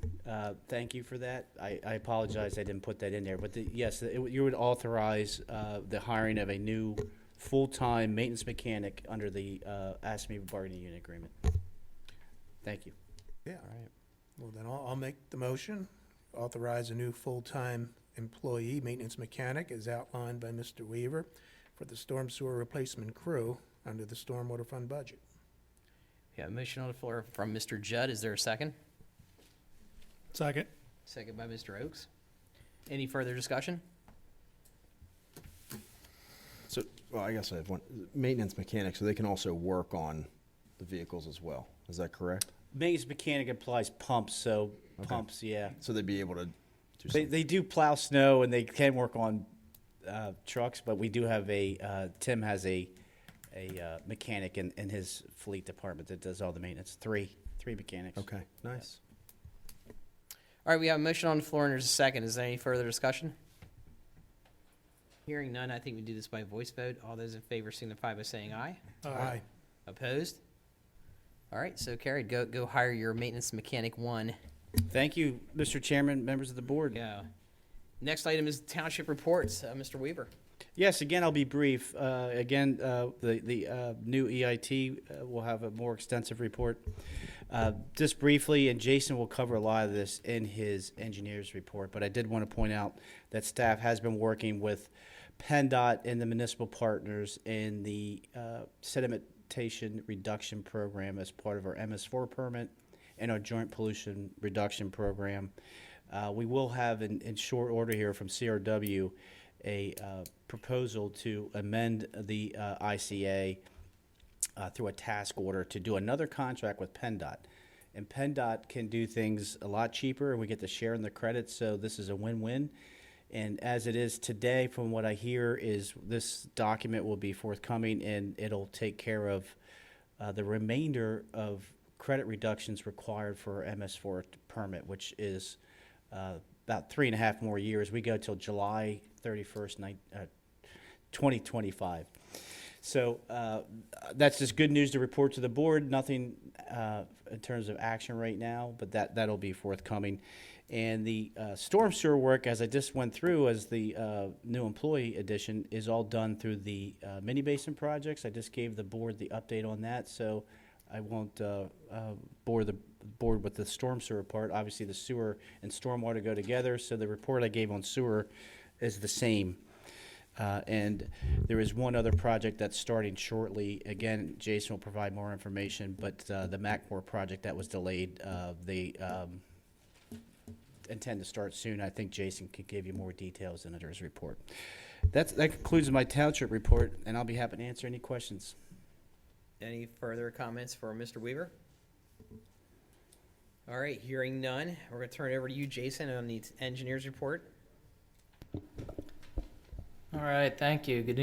Speaker 3: Thank you for that. I apologize I didn't put that in there, but yes, you would authorize the hiring of a new full-time maintenance mechanic under the ASME bargaining unit agreement. Thank you.
Speaker 5: Yeah. All right. Well, then I'll make the motion. Authorize a new full-time employee, maintenance mechanic, as outlined by Mr. Weaver for the storm sewer replacement crew under the Stormwater Fund budget.
Speaker 1: Yeah, a motion on the floor from Mr. Judd. Is there a second?
Speaker 5: Second.
Speaker 1: Second by Mr. Oakes. Any further discussion?
Speaker 2: So, well, I guess I have one. Maintenance mechanic, so they can also work on the vehicles as well. Is that correct?
Speaker 3: Maintenance mechanic applies pumps, so
Speaker 2: Okay.
Speaker 3: pumps, yeah.
Speaker 2: So they'd be able to do
Speaker 3: They,
Speaker 2: something.
Speaker 3: they do plow snow and they can work on trucks, but we do have Tim has a mechanic in his fleet department that does all the maintenance. Three mechanics.
Speaker 2: Okay, nice.
Speaker 1: All right, we have a motion on the floor and there's a second. Is there any further discussion? Hearing none, I think we do this by voice vote. All those in favor signify by saying aye.
Speaker 5: Aye.
Speaker 1: Opposed? All right, so carried. Go hire your maintenance mechanic 1.
Speaker 3: Thank you, Mr. Chairman, members of the board.
Speaker 1: Go. Next item is township reports. Mr. Weaver.
Speaker 3: Yes, again, I'll be brief. The new EIT will have a more extensive report. Just briefly, and Jason will cover a lot of this in his engineer's report, but I did want to point out that staff has been working with PennDOT and the municipal partners in the sedimentation reduction program as part of our MS4 permit and our joint pollution reduction program. We will have in short order here from CRW a proposal to amend the ICA through a task order to do another contract with PennDOT. And PennDOT can do things a lot cheaper, and we get to share in the credits, so this is a win-win. And as it is today, from what I hear, is this document will be forthcoming, and it'll take care of the remainder of credit reductions required for our MS4 permit, which is about 3.5 more years. We go till July 31st, 2025. So that's just good news to report to the board. Nothing in terms of action right now, but that'll be forthcoming. And the storm sewer work, as I just went through as the new employee addition, is all done through the mini basin projects. I just gave the board the update on that, so I won't bore the board with the storm sewer part. Obviously, the sewer and stormwater go together, so the report I gave on sewer is the same. And there is one other project that's starting shortly. Again, Jason will provide more information, but the Macmore project that was delayed, they intend to start soon. I think Jason could give you more details in his report. That concludes my township report, and I'll be happy to answer any questions.
Speaker 1: Any further comments for Mr. Weaver? All right, hearing none, we're going to turn it over to you, Jason, on the engineer's report.
Speaker 8: All right, thank you. Good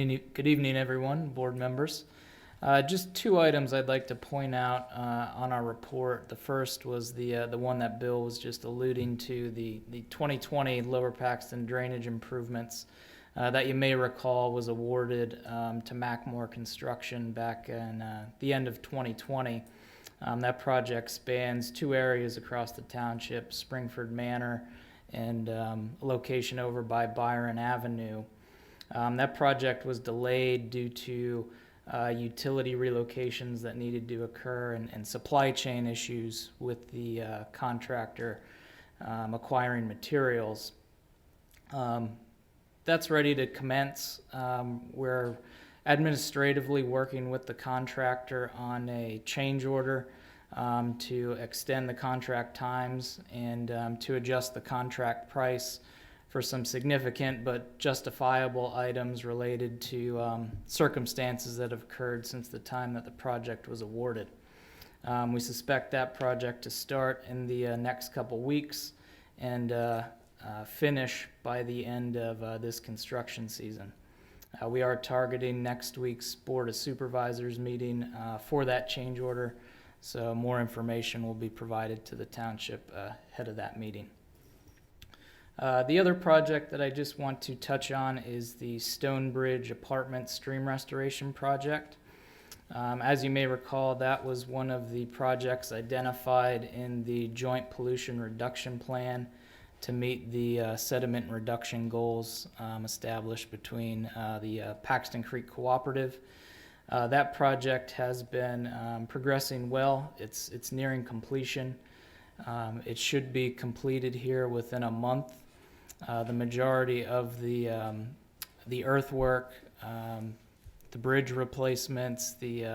Speaker 8: evening, everyone, board members. Just 2 items I'd like to point out on our report. The first was the one that Bill was just alluding to, the 2020 Lower Paxton drainage improvements that you may recall was awarded to Macmore Construction back in the end of 2020. That project spans 2 areas across the township, Springford Manor and a location over by Byron Avenue. That project was delayed due to utility relocations that needed to occur and supply chain issues with the contractor acquiring materials. That's ready to commence. We're administratively working with the contractor on a change order to extend the contract times and to adjust the contract price for some significant but justifiable items related to circumstances that have occurred since the time that the project was awarded. We suspect that project to start in the next couple weeks and finish by the end of this construction season. We are targeting next week's Board of Supervisors meeting for that change order, so more information will be provided to the township ahead of that meeting. The other project that I just want to touch on is the Stonebridge Apartment Stream Restoration Project. As you may recall, that was one of the projects identified in the Joint Pollution Reduction Plan to meet the sediment reduction goals established between the Paxton Creek Cooperative. That project has been progressing well. It's nearing completion. It should be completed here within a month. The majority of the earthwork, the bridge replacements, the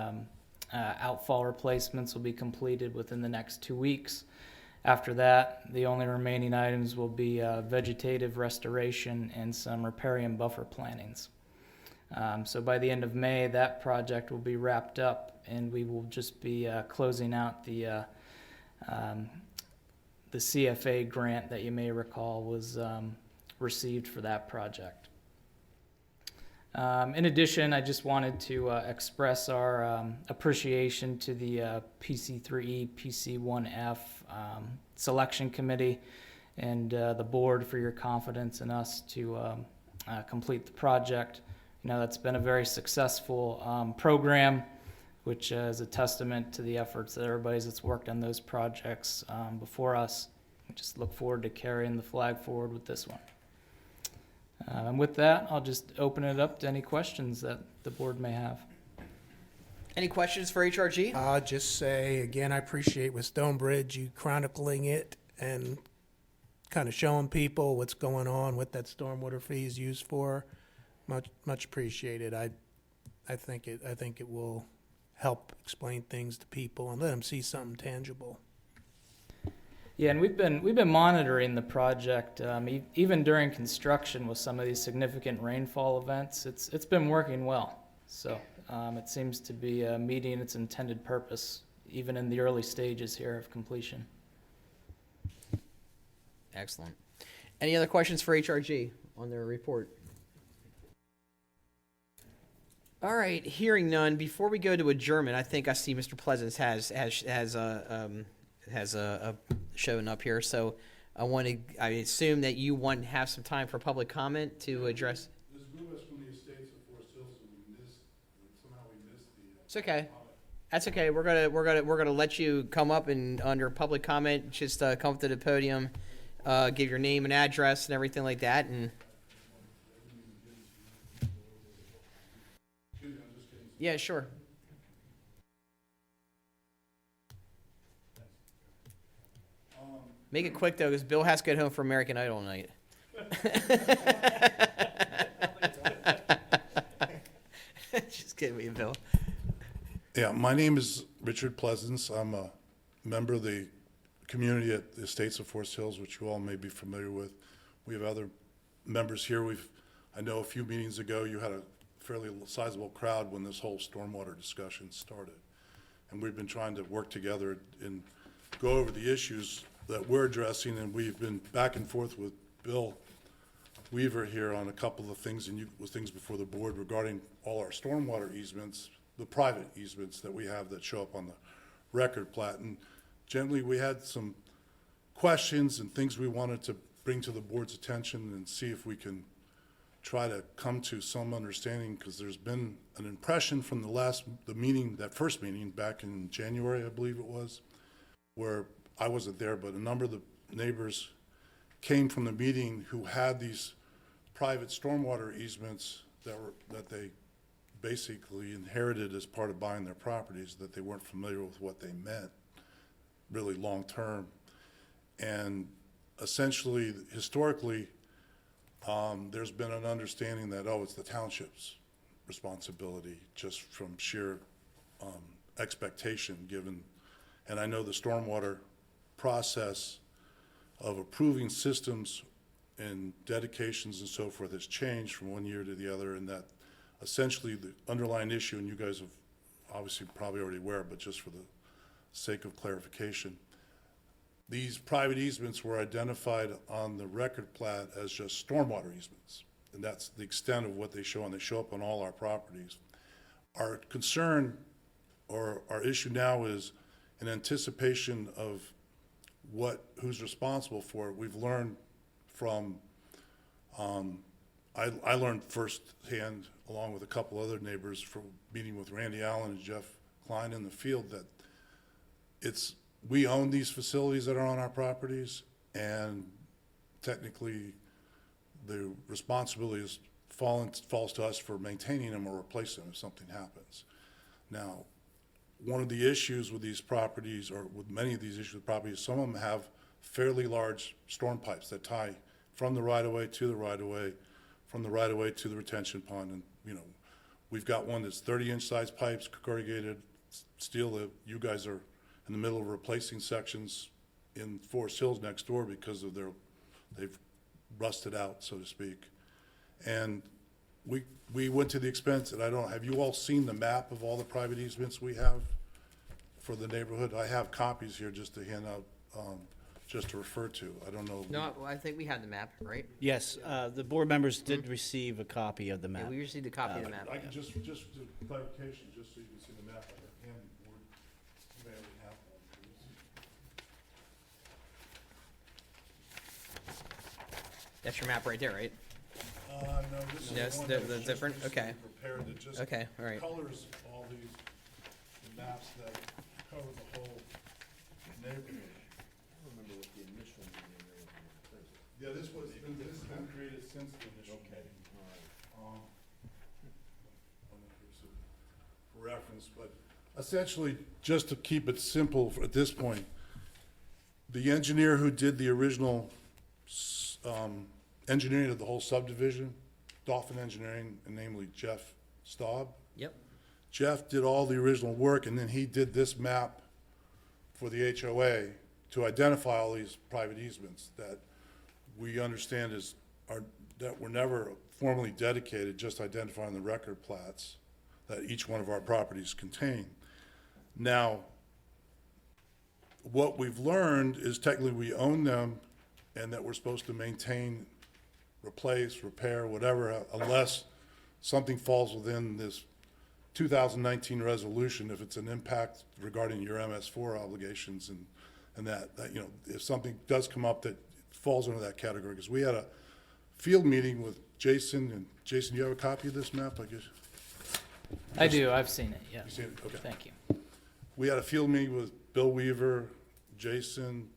Speaker 8: outfall replacements will be completed within the next 2 weeks. After that, the only remaining items will be vegetative restoration and some riparian buffer plantings. So by the end of May, that project will be wrapped up, and we will just be closing out the CFA grant that you may recall was received for that project. In addition, I just wanted to express our appreciation to the PC3E, PC1F selection committee and the board for your confidence in us to complete the project. You know, that's been a very successful program, which is a testament to the efforts that everybody that's worked on those projects before us. We just look forward to carrying the flag forward with this one. And with that, I'll just open it up to any questions that the board may have.
Speaker 1: Any questions for HRG?
Speaker 5: I'll just say, again, I appreciate with Stonebridge, you chronicling it and kind of showing people what's going on, what that stormwater fee is used for. Much appreciated. I think it will help explain things to people and let them see something tangible.
Speaker 8: Yeah, and we've been monitoring the project even during construction with some of these significant rainfall events. It's been working well, so it seems to be meeting its intended purpose even in the early stages here of completion.
Speaker 1: Excellent. Any other questions for HRG on their report? All right, hearing none. Before we go to adjournment, I think I see Mr. Pleasance has shown up here. So I assume that you want to have some time for public comment to address.
Speaker 9: This move us from the estates of Forest Hills, so we missed the.
Speaker 1: It's okay. That's okay. We're gonna let you come up and under public comment, just come up to the podium, give your name and address and everything like that, and. Yeah, sure. Make it quick, though, because Bill has to get home for American Idol night. Just kidding with you, Bill.
Speaker 9: Yeah, my name is Richard Pleasance. I'm a member of the community at the Estates of Forest Hills, which you all may be familiar with. We have other members here. I know a few meetings ago you had a fairly sizable crowd when this whole stormwater discussion started. And we've been trying to work together and go over the issues that we're addressing, and we've been back and forth with Bill Weaver here on a couple of things with things before the board regarding all our stormwater easements, the private easements that we have that show up on the record plat. And generally we had some questions and things we wanted to bring to the board's attention and see if we can try to come to some understanding, because there's been an impression from that first meeting back in January, I believe it was, where I wasn't there, but a number of the neighbors came from the meeting who had these private stormwater easements that they basically inherited as part of buying their properties, that they weren't familiar with what they meant really long term. And essentially, historically, there's been an understanding that, it's the township's responsibility, just from sheer expectation given. And I know the stormwater process of approving systems and dedications and so forth has changed from one year to the other, and that essentially the underlying issue, and you guys have obviously probably already aware, but just for the sake of clarification, these private easements were identified on the record plat as just stormwater easements, and that's the extent of what they show, and they show up on all our properties. Our concern, or our issue now, is in anticipation of who's responsible for it. We've learned from, I learned firsthand, along with a couple other neighbors from meeting with Randy Allen and Jeff Klein in the field, that we own these facilities that are on our properties, and technically the responsibility falls to us for maintaining them or replacing them if something happens. Now, one of the issues with these properties, or with many of these issues with properties, some of them have fairly large storm pipes that tie from the right-of-way to the right-of-way, from the right-of-way to the retention pond. And, you know, we've got one that's 30-inch size pipes, corrugated steel, that you guys are in the middle of replacing sections in Forest Hills next door because of they've rusted out, so to speak. And we went to the expense, and have you all seen the map of all the private easements we have for the neighborhood? I have copies here just to hand out, just to refer to. I don't know.
Speaker 1: No, I think we have the map, right?
Speaker 3: Yes, the board members did receive a copy of the
Speaker 1: Yeah,
Speaker 3: map.
Speaker 1: we received a copy of the map.
Speaker 9: I can just for clarification, just so you can see the map, I have handy board. You may already have one, please.
Speaker 1: That's your map right there, right?
Speaker 9: No, this is
Speaker 1: Yes,
Speaker 9: one
Speaker 1: they're
Speaker 9: that was just
Speaker 1: different?
Speaker 9: recently
Speaker 1: Okay.
Speaker 9: prepared that just
Speaker 1: Okay, all right.
Speaker 9: colors all these maps that cover the whole neighborhood. Yeah, this has been created since the initial meeting. For reference, but essentially, just to keep it simple at this point, the engineer who did the original engineering of the whole subdivision, Dolphin Engineering, and namely Jeff Staub.
Speaker 1: Yep.
Speaker 9: Jeff did all the original work, and then he did this map for the HOA to identify all these private easements that we understand that were never formally dedicated, just identifying the record plats that each one of our properties contain. Now, what we've learned is technically we own them, and that we're supposed to maintain, replace, repair, whatever, unless something falls within this 2019 resolution, if it's an impact regarding your MS4 obligations, and that, you know, if something does come up that falls under that category. Because we had a field meeting with Jason, and Jason, you have a copy of this map, I guess?
Speaker 8: I do, I've seen it, yeah.
Speaker 9: You seen it? Okay.
Speaker 8: Thank you.
Speaker 9: We had a field meeting with Bill Weaver, Jason,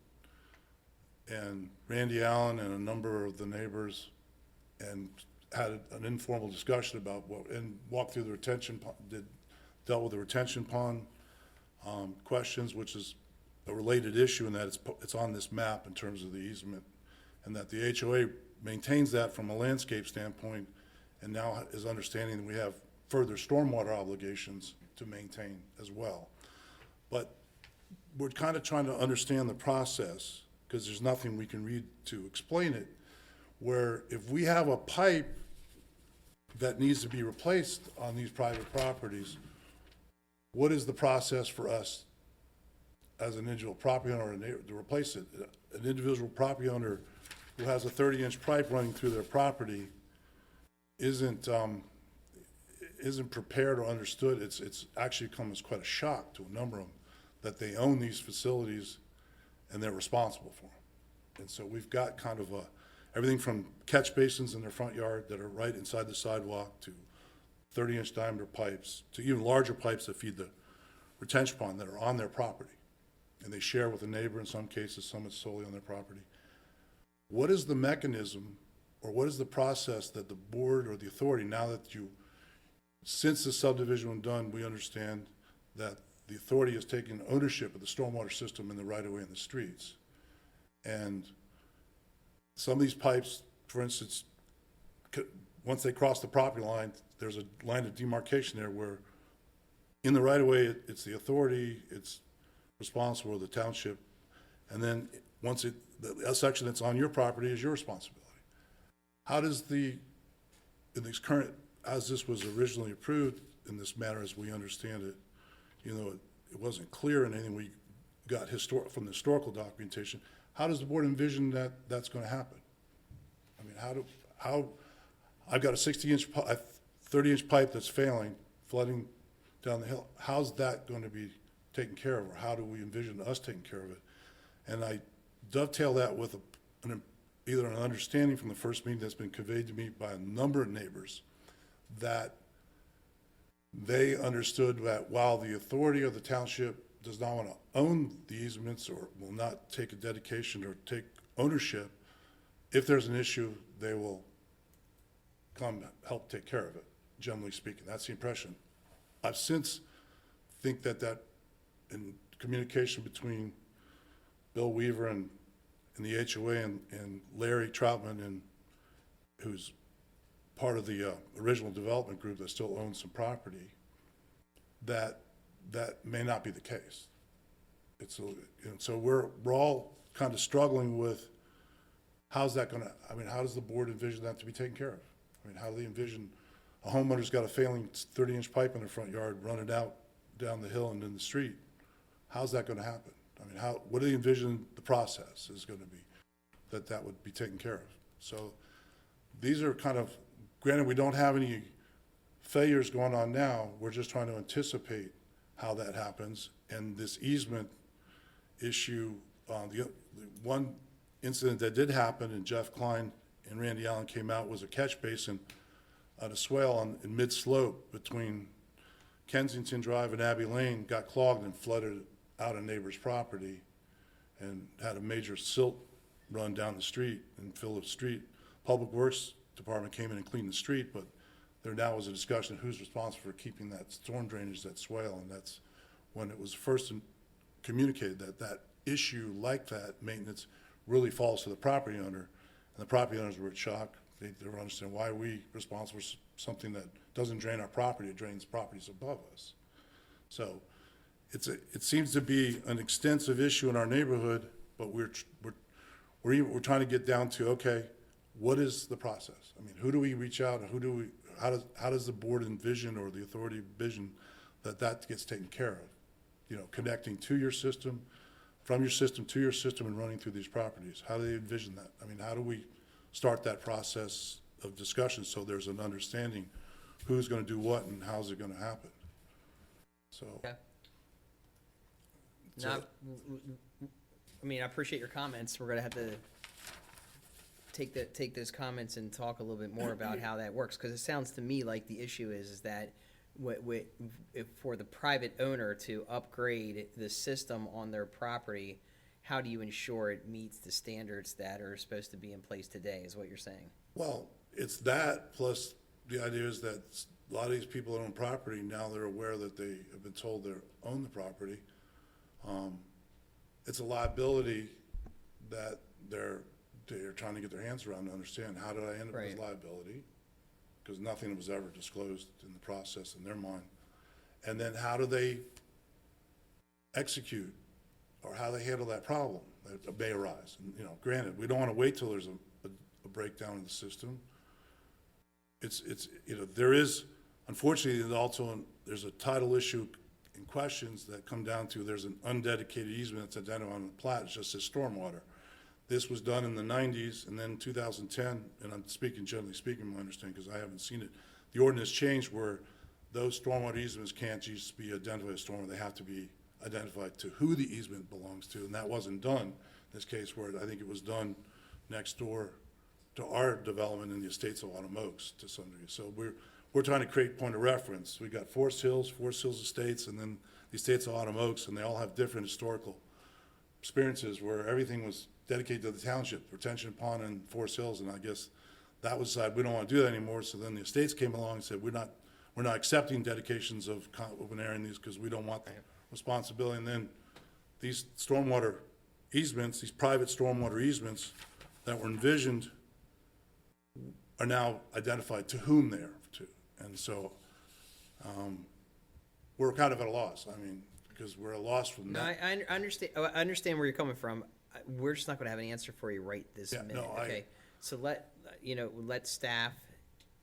Speaker 9: and Randy Allen, and a number of the neighbors, and had an informal discussion about and walked through the retention pond, dealt with the retention pond questions, which is a related issue in that it's on this map in terms of the easement, and that the HOA maintains that from a landscape standpoint, and now is understanding that we have further stormwater obligations to maintain as well. But we're kind of trying to understand the process, because there's nothing we can read to explain it, where if we have a pipe that needs to be replaced on these private properties, what is the process for us as an individual property owner to replace it? An individual property owner who has a 30-inch pipe running through their property isn't prepared or understood. It's actually come as quite a shock to a number of them that they own these facilities and they're responsible for them. And so we've got kind of everything from catch basins in their front yard that are right inside the sidewalk, to 30-inch diameter pipes, to even larger pipes that feed the retention pond that are on their property. And they share with a neighbor in some cases, some is solely on their property. What is the mechanism, or what is the process that the board or the authority, now that since the subdivision was done, we understand that the authority has taken ownership of the stormwater system in the right-of-way and the streets. And some of these pipes, for instance, once they cross the property line, there's a line of demarcation there where in the right-of-way, it's the authority, it's responsible, the township, and then once a section that's on your property is your responsibility. How does in this current, as this was originally approved in this manner as we understand it, it wasn't clear in anything we got from the historical documentation. How does the board envision that that's going to happen? I mean, I've got a 30-inch pipe that's failing, flooding down the hill. How's that going to be taken care of, or how do we envision us taking care of it? And I dovetail that with either an understanding from the first meeting that's been conveyed to me by a number of neighbors that they understood that while the authority of the township does not want to own the easements or will not take a dedication or take ownership, if there's an issue, they will come help take care of it, generally speaking. That's the impression. I've since think that in communication between Bill Weaver and the HOA and Larry Troutman, and who's part of the original development group that still owns some property, that may not be the case. So we're all kind of struggling with how's that going to, I mean, how does the board envision that to be taken care of? I mean, how do they envision a homeowner's got a failing 30-inch pipe in their front yard running out down the hill and in the street? How's that going to happen? I mean, what do they envision the process is going to be that would be taken care of? So these are kind of, granted, we don't have any failures going on now. We're just trying to anticipate how that happens. And this easement issue, the one incident that did happen, and Jeff Klein and Randy Allen came out, was a catch basin on a swale in mid-slope between Kensington Drive and Abbey Lane, got clogged and flooded out a neighbor's property and had a major silt run down the street and fill the street. Public Works Department came in and cleaned the street, but there now was a discussion who's responsible for keeping that storm drainage, that swale, and that's when it was first communicated that issue like that, maintenance, really falls to the property owner. And the property owners were in shock. They don't understand why are we responsible for something that doesn't drain our property, it drains properties above us. So it seems to be an extensive issue in our neighborhood, but we're trying to get down to, okay, what is the process? I mean, who do we reach out, and how does the board envision, or the authority envision that gets taken care of? You know, connecting to your system, from your system to your system, and running through these properties. How do they envision that? I mean, how do we start that process of discussion so there's an understanding who's going to do what and how's it going to happen? So.
Speaker 1: Okay. Now, I mean, I appreciate your comments. We're gonna have to take those comments and talk a little bit more about how that works, because it sounds to me like the issue is that if for the private owner to upgrade the system on their property, how do you ensure it meets the standards that are supposed to be in place today, is what you're saying?
Speaker 9: Well, it's that, plus the idea is that a lot of these people that own property, now they're aware that they have been told they own the property. It's a liability that they're trying to get their hands around to understand, how did I end up with this liability? Because nothing was ever disclosed in the process in their mind. And then how do they execute, or how they handle that problem that may arise? And, you know, granted, we don't want to wait till there's a breakdown in the system. It's you know, there is, unfortunately, there's a title issue in questions that come down to, there's an undedicated easement that's identified on the plat. It's just as stormwater. This was done in the 90s, and then 2010, and I'm speaking, generally speaking, my understanding, because I haven't seen it, the ordinance changed where those stormwater easements can't just be identified as stormwater. They have to be identified to who the easement belongs to, and that wasn't done in this case, where I think it was done next door to our development in the estates of Autumn Oaks to some degree. So we're trying to create point of reference. We got Forest Hills Estates, and then the estates of Autumn Oaks, and they all have different historical experiences where everything was dedicated to the township, Retention Pond and Forest Hills, and I guess that was decided we don't want to do that anymore. So then the estates came along and said we're not accepting dedications of open area in these because we don't want the responsibility. And then these stormwater easements, these private stormwater easements that were envisioned, are now identified to whom they're to. And so we're kind of at a loss. I mean, because we're at a loss from
Speaker 1: No,
Speaker 9: that.
Speaker 1: I understand where you're coming from. We're just not going to have an answer for you right this minute.
Speaker 9: no,
Speaker 1: Okay, so let staff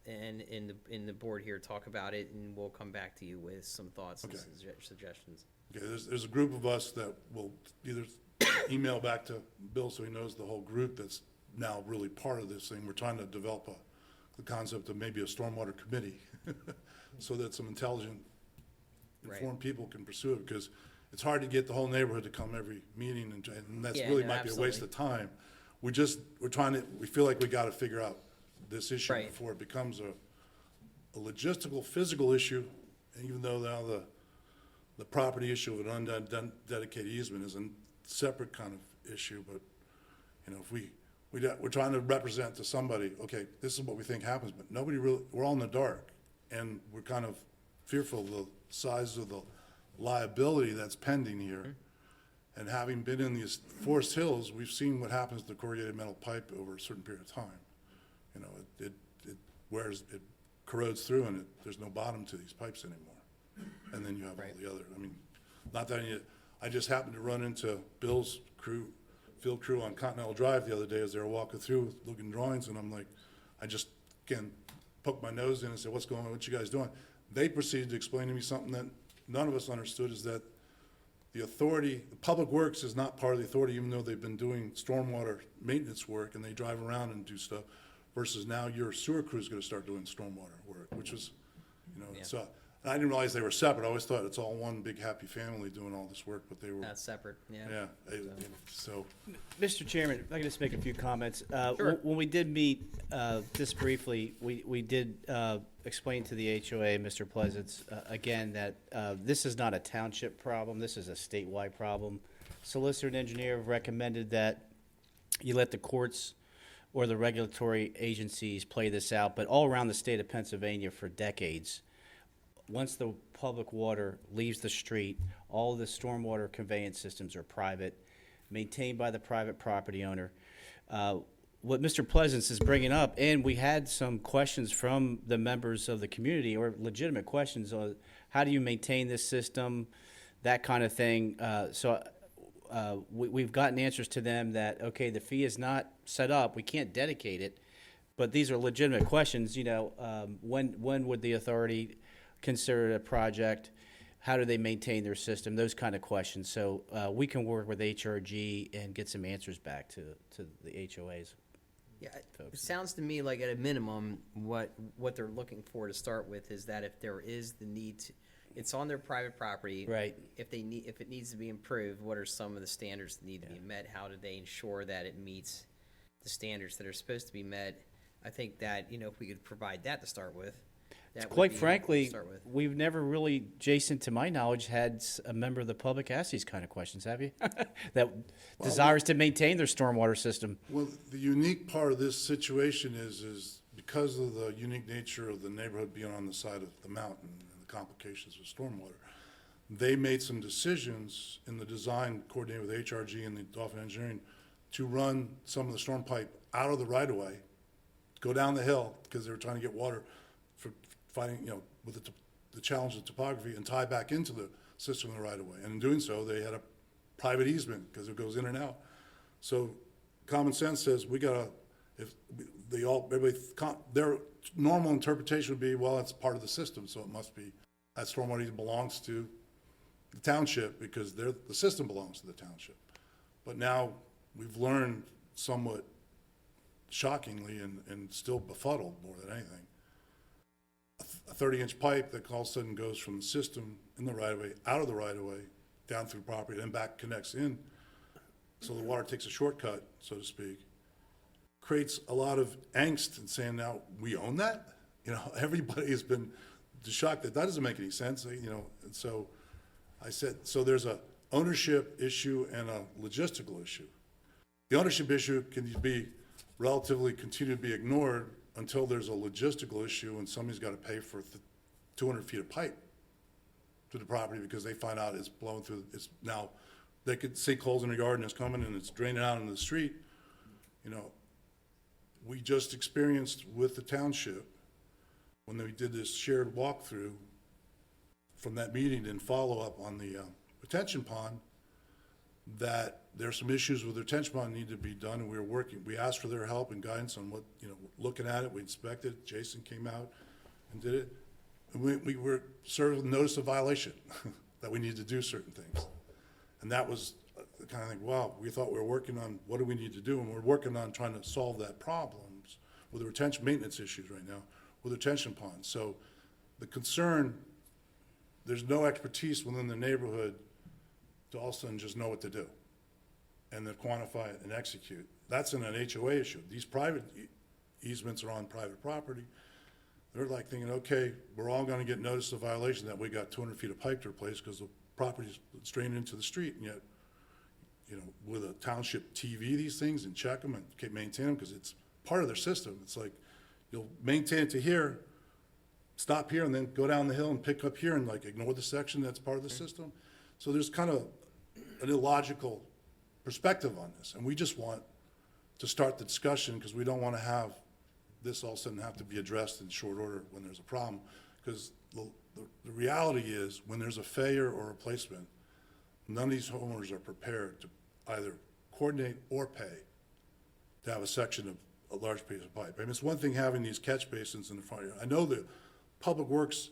Speaker 1: and in the board here talk about it, and we'll come back to you with some thoughts and suggestions.
Speaker 9: Okay, there's a group of us that will either email back to Bill so he knows the whole group that's now really part of this thing. We're trying to develop the concept of maybe a stormwater committee so that some intelligent, informed people can pursue it, because it's hard to get the whole neighborhood to come every meeting, and that's
Speaker 1: Yeah,
Speaker 9: really
Speaker 1: no,
Speaker 9: might be a waste
Speaker 1: absolutely.
Speaker 9: of time. we're trying to, we feel like we gotta figure out this issue
Speaker 1: Right.
Speaker 9: before it becomes a logistical, physical issue, and even though now the property issue of an undedicated easement is a separate kind of issue, but, you know, if we're trying to represent to somebody, okay, this is what we think happens, but nobody really, we're all in the dark, and we're kind of fearful of the size of the liability that's pending here. And having been in these Forest Hills, we've seen what happens to corrugated metal pipe over a certain period of time. You know, it wears, it corrodes through, and there's no bottom to these pipes anymore. And then you have all the other, I mean, not that I just happened to run into Bill's field crew on Continental Drive the other day as they were walking through, looking drawings, and I'm like, I just, again, poked my nose in and said, what's going on, what you guys doing? They proceeded to explain to me something that none of us understood, is that the authority, the Public Works is not part of the authority, even though they've been doing stormwater maintenance work and they drive around and do stuff, versus now your sewer crew's gonna start doing stormwater work, which was, you know, so, and I didn't realize they were separate. I always thought it's all one big happy family doing all this work, but they were,
Speaker 1: That's separate,
Speaker 9: yeah, so.
Speaker 3: Mr. Chairman, if I could just make a few comments.
Speaker 1: Sure.
Speaker 3: When we did meet, just briefly, we did explain to the HOA, Mr. Pleasance, again, that this is not a township problem, this is a statewide problem. Solicitor and engineer have recommended that you let the courts or the regulatory agencies play this out, but all around the state of Pennsylvania for decades, once the public water leaves the street, all of the stormwater conveyance systems are private, maintained by the private property owner. What Mr. Pleasance is bringing up, and we had some questions from the members of the community, or legitimate questions on how do you maintain this system, that kind of thing. We've gotten answers to them that, okay, the fee is not set up, we can't dedicate it, but these are legitimate questions, you know, when would the authority consider it a project? How do they maintain their system? Those kind of questions. So we can work with HRG and get some answers back to the HOAs.
Speaker 1: Yeah, it
Speaker 3: Folks.
Speaker 1: sounds to me like at a minimum, what they're looking for to start with is that if there is the need to, it's on their private property.
Speaker 3: Right.
Speaker 1: If it needs to be improved, what are some of the standards that need to be met? How do they ensure that it meets the standards that are supposed to be met? I think that, you know, if we could provide that to start with, that would
Speaker 3: Quite
Speaker 1: be helpful to
Speaker 3: frankly,
Speaker 1: start with.
Speaker 3: we've never really, Jason, to my knowledge, had a member of the public ask these kind of questions, have you? That desires to maintain their stormwater system.
Speaker 9: Well, the unique part of this situation is because of the unique nature of the neighborhood being on the side of the mountain and the complications of stormwater, they made some decisions in the design coordinated with HRG and the Dolphin Engineering to run some of the storm pipe out of the right-of-way, go down the hill, because they were trying to get water for fighting, you know, with the challenge of topography, and tie back into the system in the right-of-way. And in doing so, they had a private easement, because it goes in and out. So common sense says we gotta, if they all, their normal interpretation would be, well, it's part of the system, so it must be, that stormwater easement belongs to the township, because the system belongs to the township. But now, we've learned somewhat shockingly and still befuddled more than anything, a 30-inch pipe that all of a sudden goes from the system in the right-of-way, out of the right-of-way, down through property, and then back connects in, so the water takes a shortcut, so to speak, creates a lot of angst in saying, now, we own that? You know, everybody has been shocked that doesn't make any sense, you know, and so I said, so there's a ownership issue and a logistical issue. The ownership issue can be relatively continue to be ignored until there's a logistical issue and somebody's got to pay for 200 feet of pipe to the property because they find out it's blowing through, it's now, they could see holes in the yard and it's coming and it's draining out into the street. You know, we just experienced with the township, when we did this shared walkthrough from that meeting and follow-up on the retention pond, that there's some issues with the retention pond need to be done, and we asked for their help and guidance on what, you know, looking at it, we inspected, Jason came out and did it, and we were served with notice of violation, that we need to do certain things. And that was the kind of thing, wow, we thought we were working on what do we need to do, and we're working on trying to solve that problems with the retention maintenance issues right now, with retention ponds. So the concern, there's no expertise within the neighborhood to all of a sudden just know what to do. and then quantify it and execute. That's in an HOA issue. These private easements are on private property. They're like thinking, okay, we're all gonna get notice of violation that we got 200 feet of pipe to replace because the property's drained into the street, and yet, you know, with a township TV these things and check them and maintain them, because it's part of their system. It's like, you'll maintain it to here, stop here, and then go down the hill and pick up here and like ignore the section that's part of the system. So there's kind of an illogical perspective on this, and we just want to start the discussion, because we don't want to have this all of a sudden have to be addressed in short order when there's a problem. Because the reality is, when there's a failure or replacement, none of these homeowners are prepared to either coordinate or pay to have a section of a large piece of pipe. I mean, it's one thing having these catch basins in the front yard. I know that Public Works,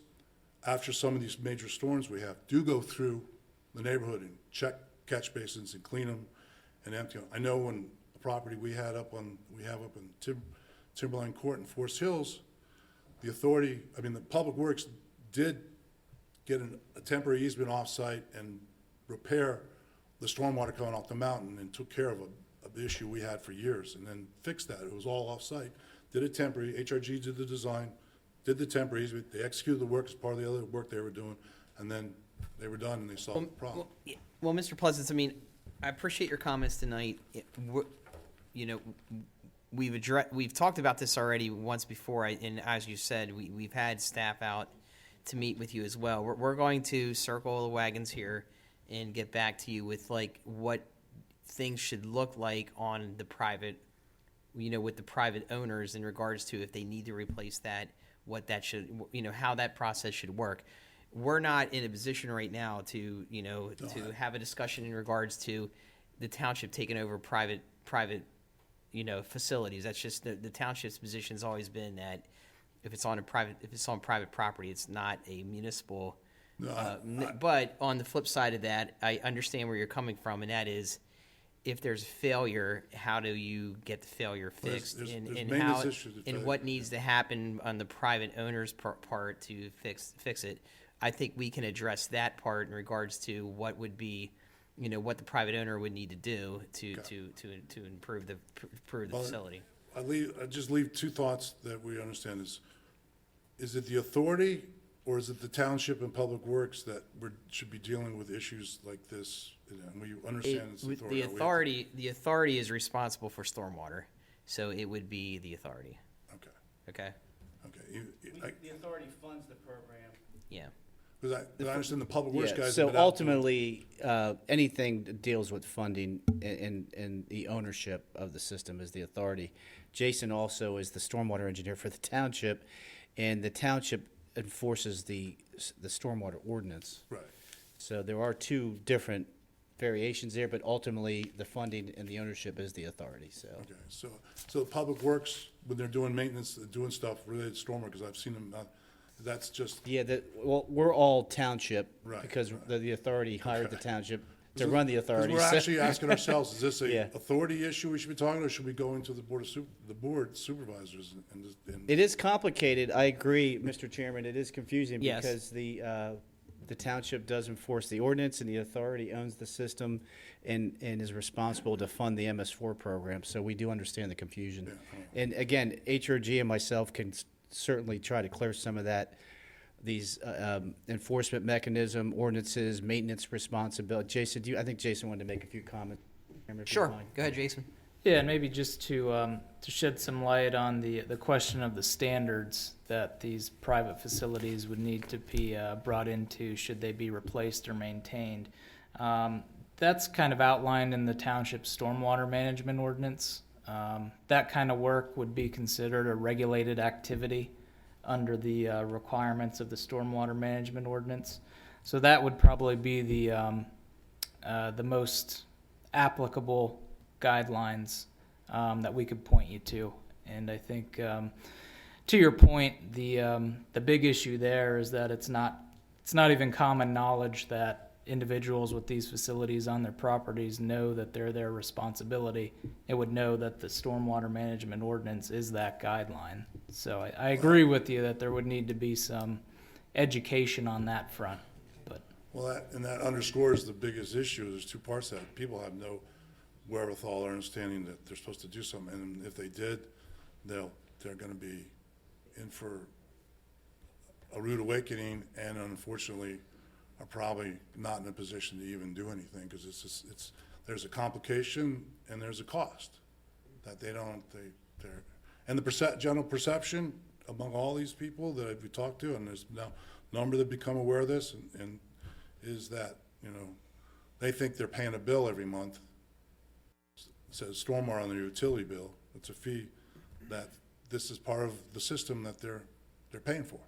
Speaker 9: after some of these major storms we have, do go through the neighborhood and check catch basins and clean them and empty them. I know when the property we have up in Timberline Court in Forest Hills, the authority, I mean, the Public Works did get a temporary easement off-site and repair the stormwater coming off the mountain, and took care of the issue we had for years, and then fixed that. It was all off-site. Did it temporary, HRG did the design, did the temporary easement, they executed the work as part of the other work they were doing, and then they were done and they solved the problem.
Speaker 1: Well, Mr. Pleasance, I mean, I appreciate your comments tonight. You know, we've talked about this already once before, and as you said, we've had staff out to meet with you as well. We're going to circle the wagons here and get back to you with like what things should look like on the private, you know, with the private owners in regards to if they need to replace that, what that should, you know, how that process should work. We're not in a position right now to, you know, to have a discussion in regards to the township taking over private, you know, facilities. That's just the township's position has always been that if it's on private property, it's not a municipal. But on the flip side of that, I understand where you're coming from, and that is, if there's a failure, how do you get the failure fixed,
Speaker 9: There's
Speaker 1: and
Speaker 9: maintenance issues with
Speaker 1: and
Speaker 9: failure.
Speaker 1: what needs to happen on the private owner's part to fix it. I think we can address that part in regards to what would be, you know, what the private owner would need to do to improve the facility.
Speaker 9: I just leave two thoughts that we understand is it the authority, or is it the township and Public Works that should be dealing with issues like this? And we understand it's the authority.
Speaker 1: The authority is responsible for stormwater, so it would be the authority. Okay.
Speaker 3: The authority funds the program.
Speaker 1: Yeah.
Speaker 9: Because I understand the Public Works guys.
Speaker 3: So
Speaker 9: have been out doing-
Speaker 3: ultimately, anything that deals with funding and the ownership of the system is the authority. Jason also is the stormwater engineer for the township, and the township enforces the stormwater ordinance.
Speaker 9: Right.
Speaker 3: So there are two different variations there, but ultimately, the funding and the ownership is the authority, so.
Speaker 9: Okay, so Public Works, when they're doing maintenance, doing stuff related to stormwater, because I've seen them, that's just.
Speaker 3: Yeah, well, we're all township.
Speaker 9: Right,
Speaker 3: Because
Speaker 9: right.
Speaker 3: the authority hired the
Speaker 9: Okay.
Speaker 3: township to run the authority.
Speaker 9: Because
Speaker 3: so-
Speaker 9: we're actually asking ourselves, is this
Speaker 3: Yeah.
Speaker 9: a authority issue we should be talking, or should we go into the board supervisors and
Speaker 3: It is complicated, I agree, Mr. Chairman, it is confusing
Speaker 1: Yes.
Speaker 3: because the township does enforce the ordinance and the authority owns the system and is responsible to fund the MS4 program, so we do understand the confusion. And again, HRG and myself can certainly try to clear some of that, these enforcement mechanism, ordinances, maintenance responsibility. Jason, I think Jason wanted to make a few comments. Chairman, if you
Speaker 1: Sure.
Speaker 3: don't mind.
Speaker 1: Go ahead, Jason.
Speaker 8: Yeah, and maybe just to shed some light on the question of the standards that these private facilities would need to be brought into should they be replaced or maintained. That's kind of outlined in the township stormwater management ordinance. That kind of work would be considered a regulated activity under the requirements of the stormwater management ordinance. So that would probably be the most applicable guidelines that we could point you to. And I think, to your point, the big issue there is that it's not even common knowledge that individuals with these facilities on their properties know that they're their responsibility. It would know that the stormwater management ordinance is that guideline. So I agree with you that there would need to be some education on that front. But
Speaker 9: Well, that underscores the biggest issue. There's two parts to that. People have no wherewithal or understanding that they're supposed to do something, and if they did, they're gonna be in for a rude awakening, and unfortunately are probably not in a position to even do anything, because there's a complication and there's a cost that they're, and the general perception among all these people that we talked to, and there's now a number that become aware of this, and is that, they think they're paying a bill every month. It says stormwater on their utility bill. It's a fee that this is part of the system that they're paying for,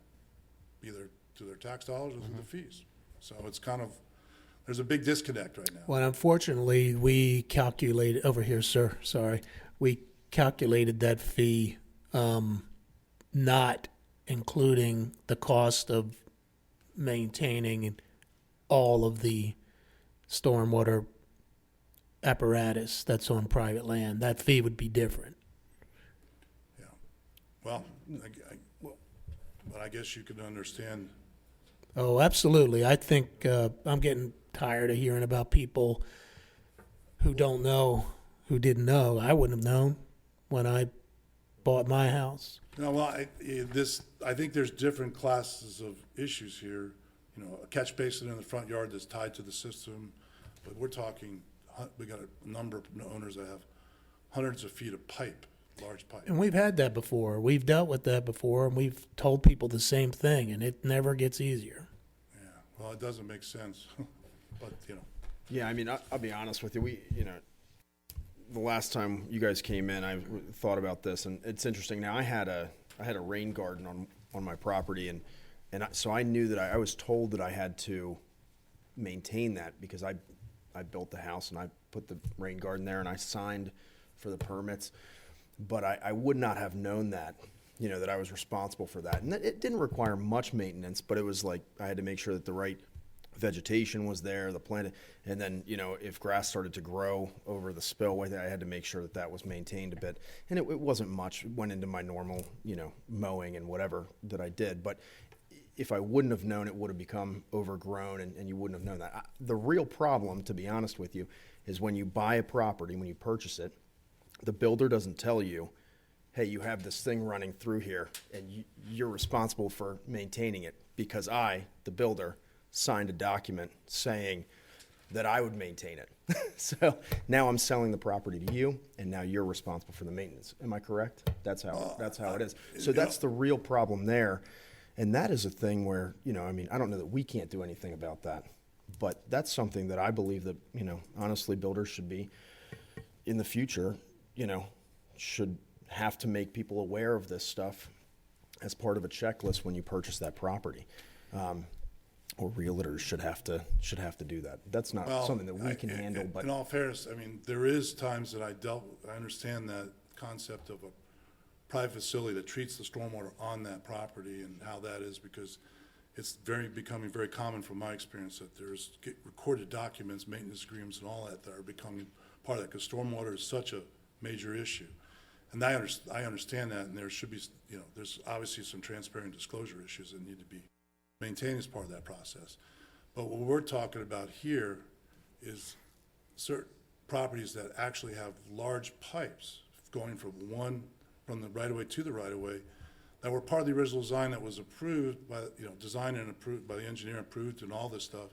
Speaker 9: either through their tax dollars or through the fees. So it's kind of, there's a big disconnect right now.
Speaker 5: Well, unfortunately, we calculated, over here, sir, sorry, we calculated that fee not including the cost of maintaining all of the stormwater apparatus that's on private land. That fee would be different.
Speaker 9: Yeah. Well, but I guess you could understand.
Speaker 5: Oh, absolutely. I think I'm getting tired of hearing about people who don't know, who didn't know. I wouldn't have known when I bought my house.
Speaker 9: No, well, I think there's different classes of issues here. A catch basin in the front yard that's tied to the system, but we're talking, we got a number of owners that have hundreds of feet of pipe, large pipe.
Speaker 5: And we've had that before. We've dealt with that before, and we've told people the same thing, and it never gets easier.
Speaker 9: Yeah, well, it doesn't make sense, but,
Speaker 2: Yeah, I mean, I'll be honest with you. The last time you guys came in, I thought about this, and it's interesting. Now, I had a rain garden on my property, and so I knew that I was told that I had to maintain that because I built the house and I put the rain garden there and I signed for the permits, but I would not have known that, that I was responsible for that. And it didn't require much maintenance, but it was like I had to make sure that the right vegetation was there, the plant, and then, if grass started to grow over the spillway, I had to make sure that was maintained a bit. And it wasn't much, it went into my normal, mowing and whatever that I did. But if I wouldn't have known, it would have become overgrown, and you wouldn't have known that. The real problem, to be honest with you, is when you buy a property, when you purchase it, the builder doesn't tell you, hey, you have this thing running through here, and you're responsible for maintaining it, because I, the builder, signed a document saying that I would maintain it. So now I'm selling the property to you, and now you're responsible for the maintenance. Am I correct? That's how it is. So that's the real problem there. And that is a thing where, I don't know that we can't do anything about that, but that's something that I believe that, honestly, builders should be, in the future, should have to make people aware of this stuff as part of a checklist when you purchase that property. Or realtors should have to do that. That's not something that we can handle. But
Speaker 9: in all fairness, there is times that I understand that concept of a private facility that treats the stormwater on that property and how that is, because it's becoming very common from my experience that there's recorded documents, maintenance agreements, and all that are becoming part of that, because stormwater is such a major issue. And I understand that, and there should be, there's obviously some transparent disclosure issues that need to be maintained as part of that process. But what we're talking about here is certain properties that actually have large pipes going from the right-of-way to the right-of-way that were part of the original design that was approved by, designed and approved by the engineer, approved and all this stuff,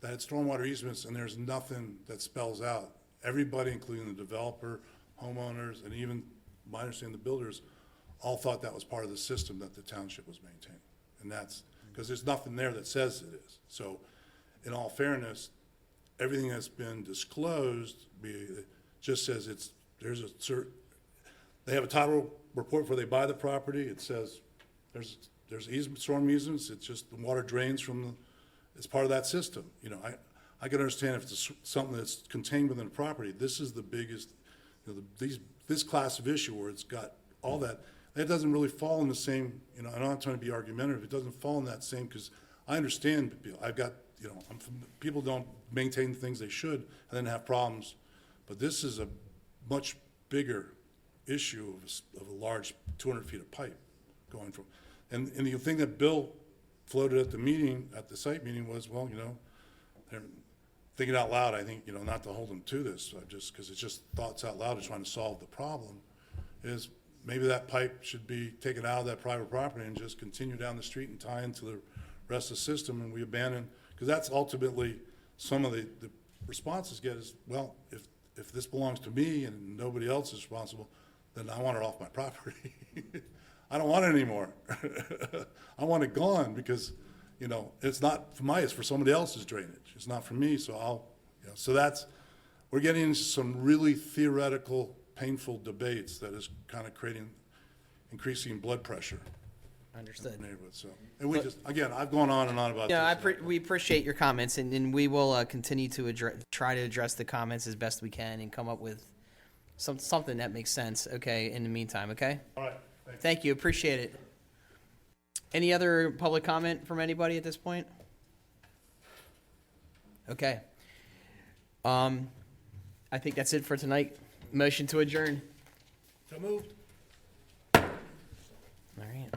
Speaker 9: that had stormwater easements, and there's nothing that spells out. Everybody, including the developer, homeowners, and even, my understanding, the builders, all thought that was part of the system that the township was maintaining. And that's because there's nothing there that says it is. So, in all fairness, everything that's been disclosed just says they have a title report before they buy the property. It says there's storm easements. It's just the water drains it's part of that system. I can understand if it's something that's contained within a property. This is the biggest, this class of issue where it's got all that. That doesn't really fall in the same, I'm not trying to be argumentative. It doesn't fall in that same, because I understand, I've got, people don't maintain the things they should and then have problems. But this is a much bigger issue of a large 200 feet of pipe going from, and the thing that Bill floated at the site meeting was, thinking out loud, I think, you know, not to hold them to this, just because it's just thoughts out loud and trying to solve the problem, is maybe that pipe should be taken out of that private property and just continue down the street and tie into the rest of the system, and we abandon, because that's ultimately some of the responses get is, well, if this belongs to me and nobody else is responsible, then I want it off my property. I don't want it anymore. I want it gone because, you know, it's not for it's for somebody else's drainage. It's not for me, so we're getting into some really theoretical, painful debates that is kind of increasing blood pressure.
Speaker 1: Understood.
Speaker 9: In the neighborhood, so. And we just, again, I've gone on and on about this.
Speaker 1: Yeah, we appreciate your comments, and we will continue to try to address the comments as best we can and come up with something that makes sense, okay, in the meantime, okay?
Speaker 9: All right.
Speaker 1: Thank you, appreciate it. Any other public comment from anybody at this point? Okay. I think that's it for tonight. Motion to adjourn.
Speaker 5: So moved.
Speaker 1: All right.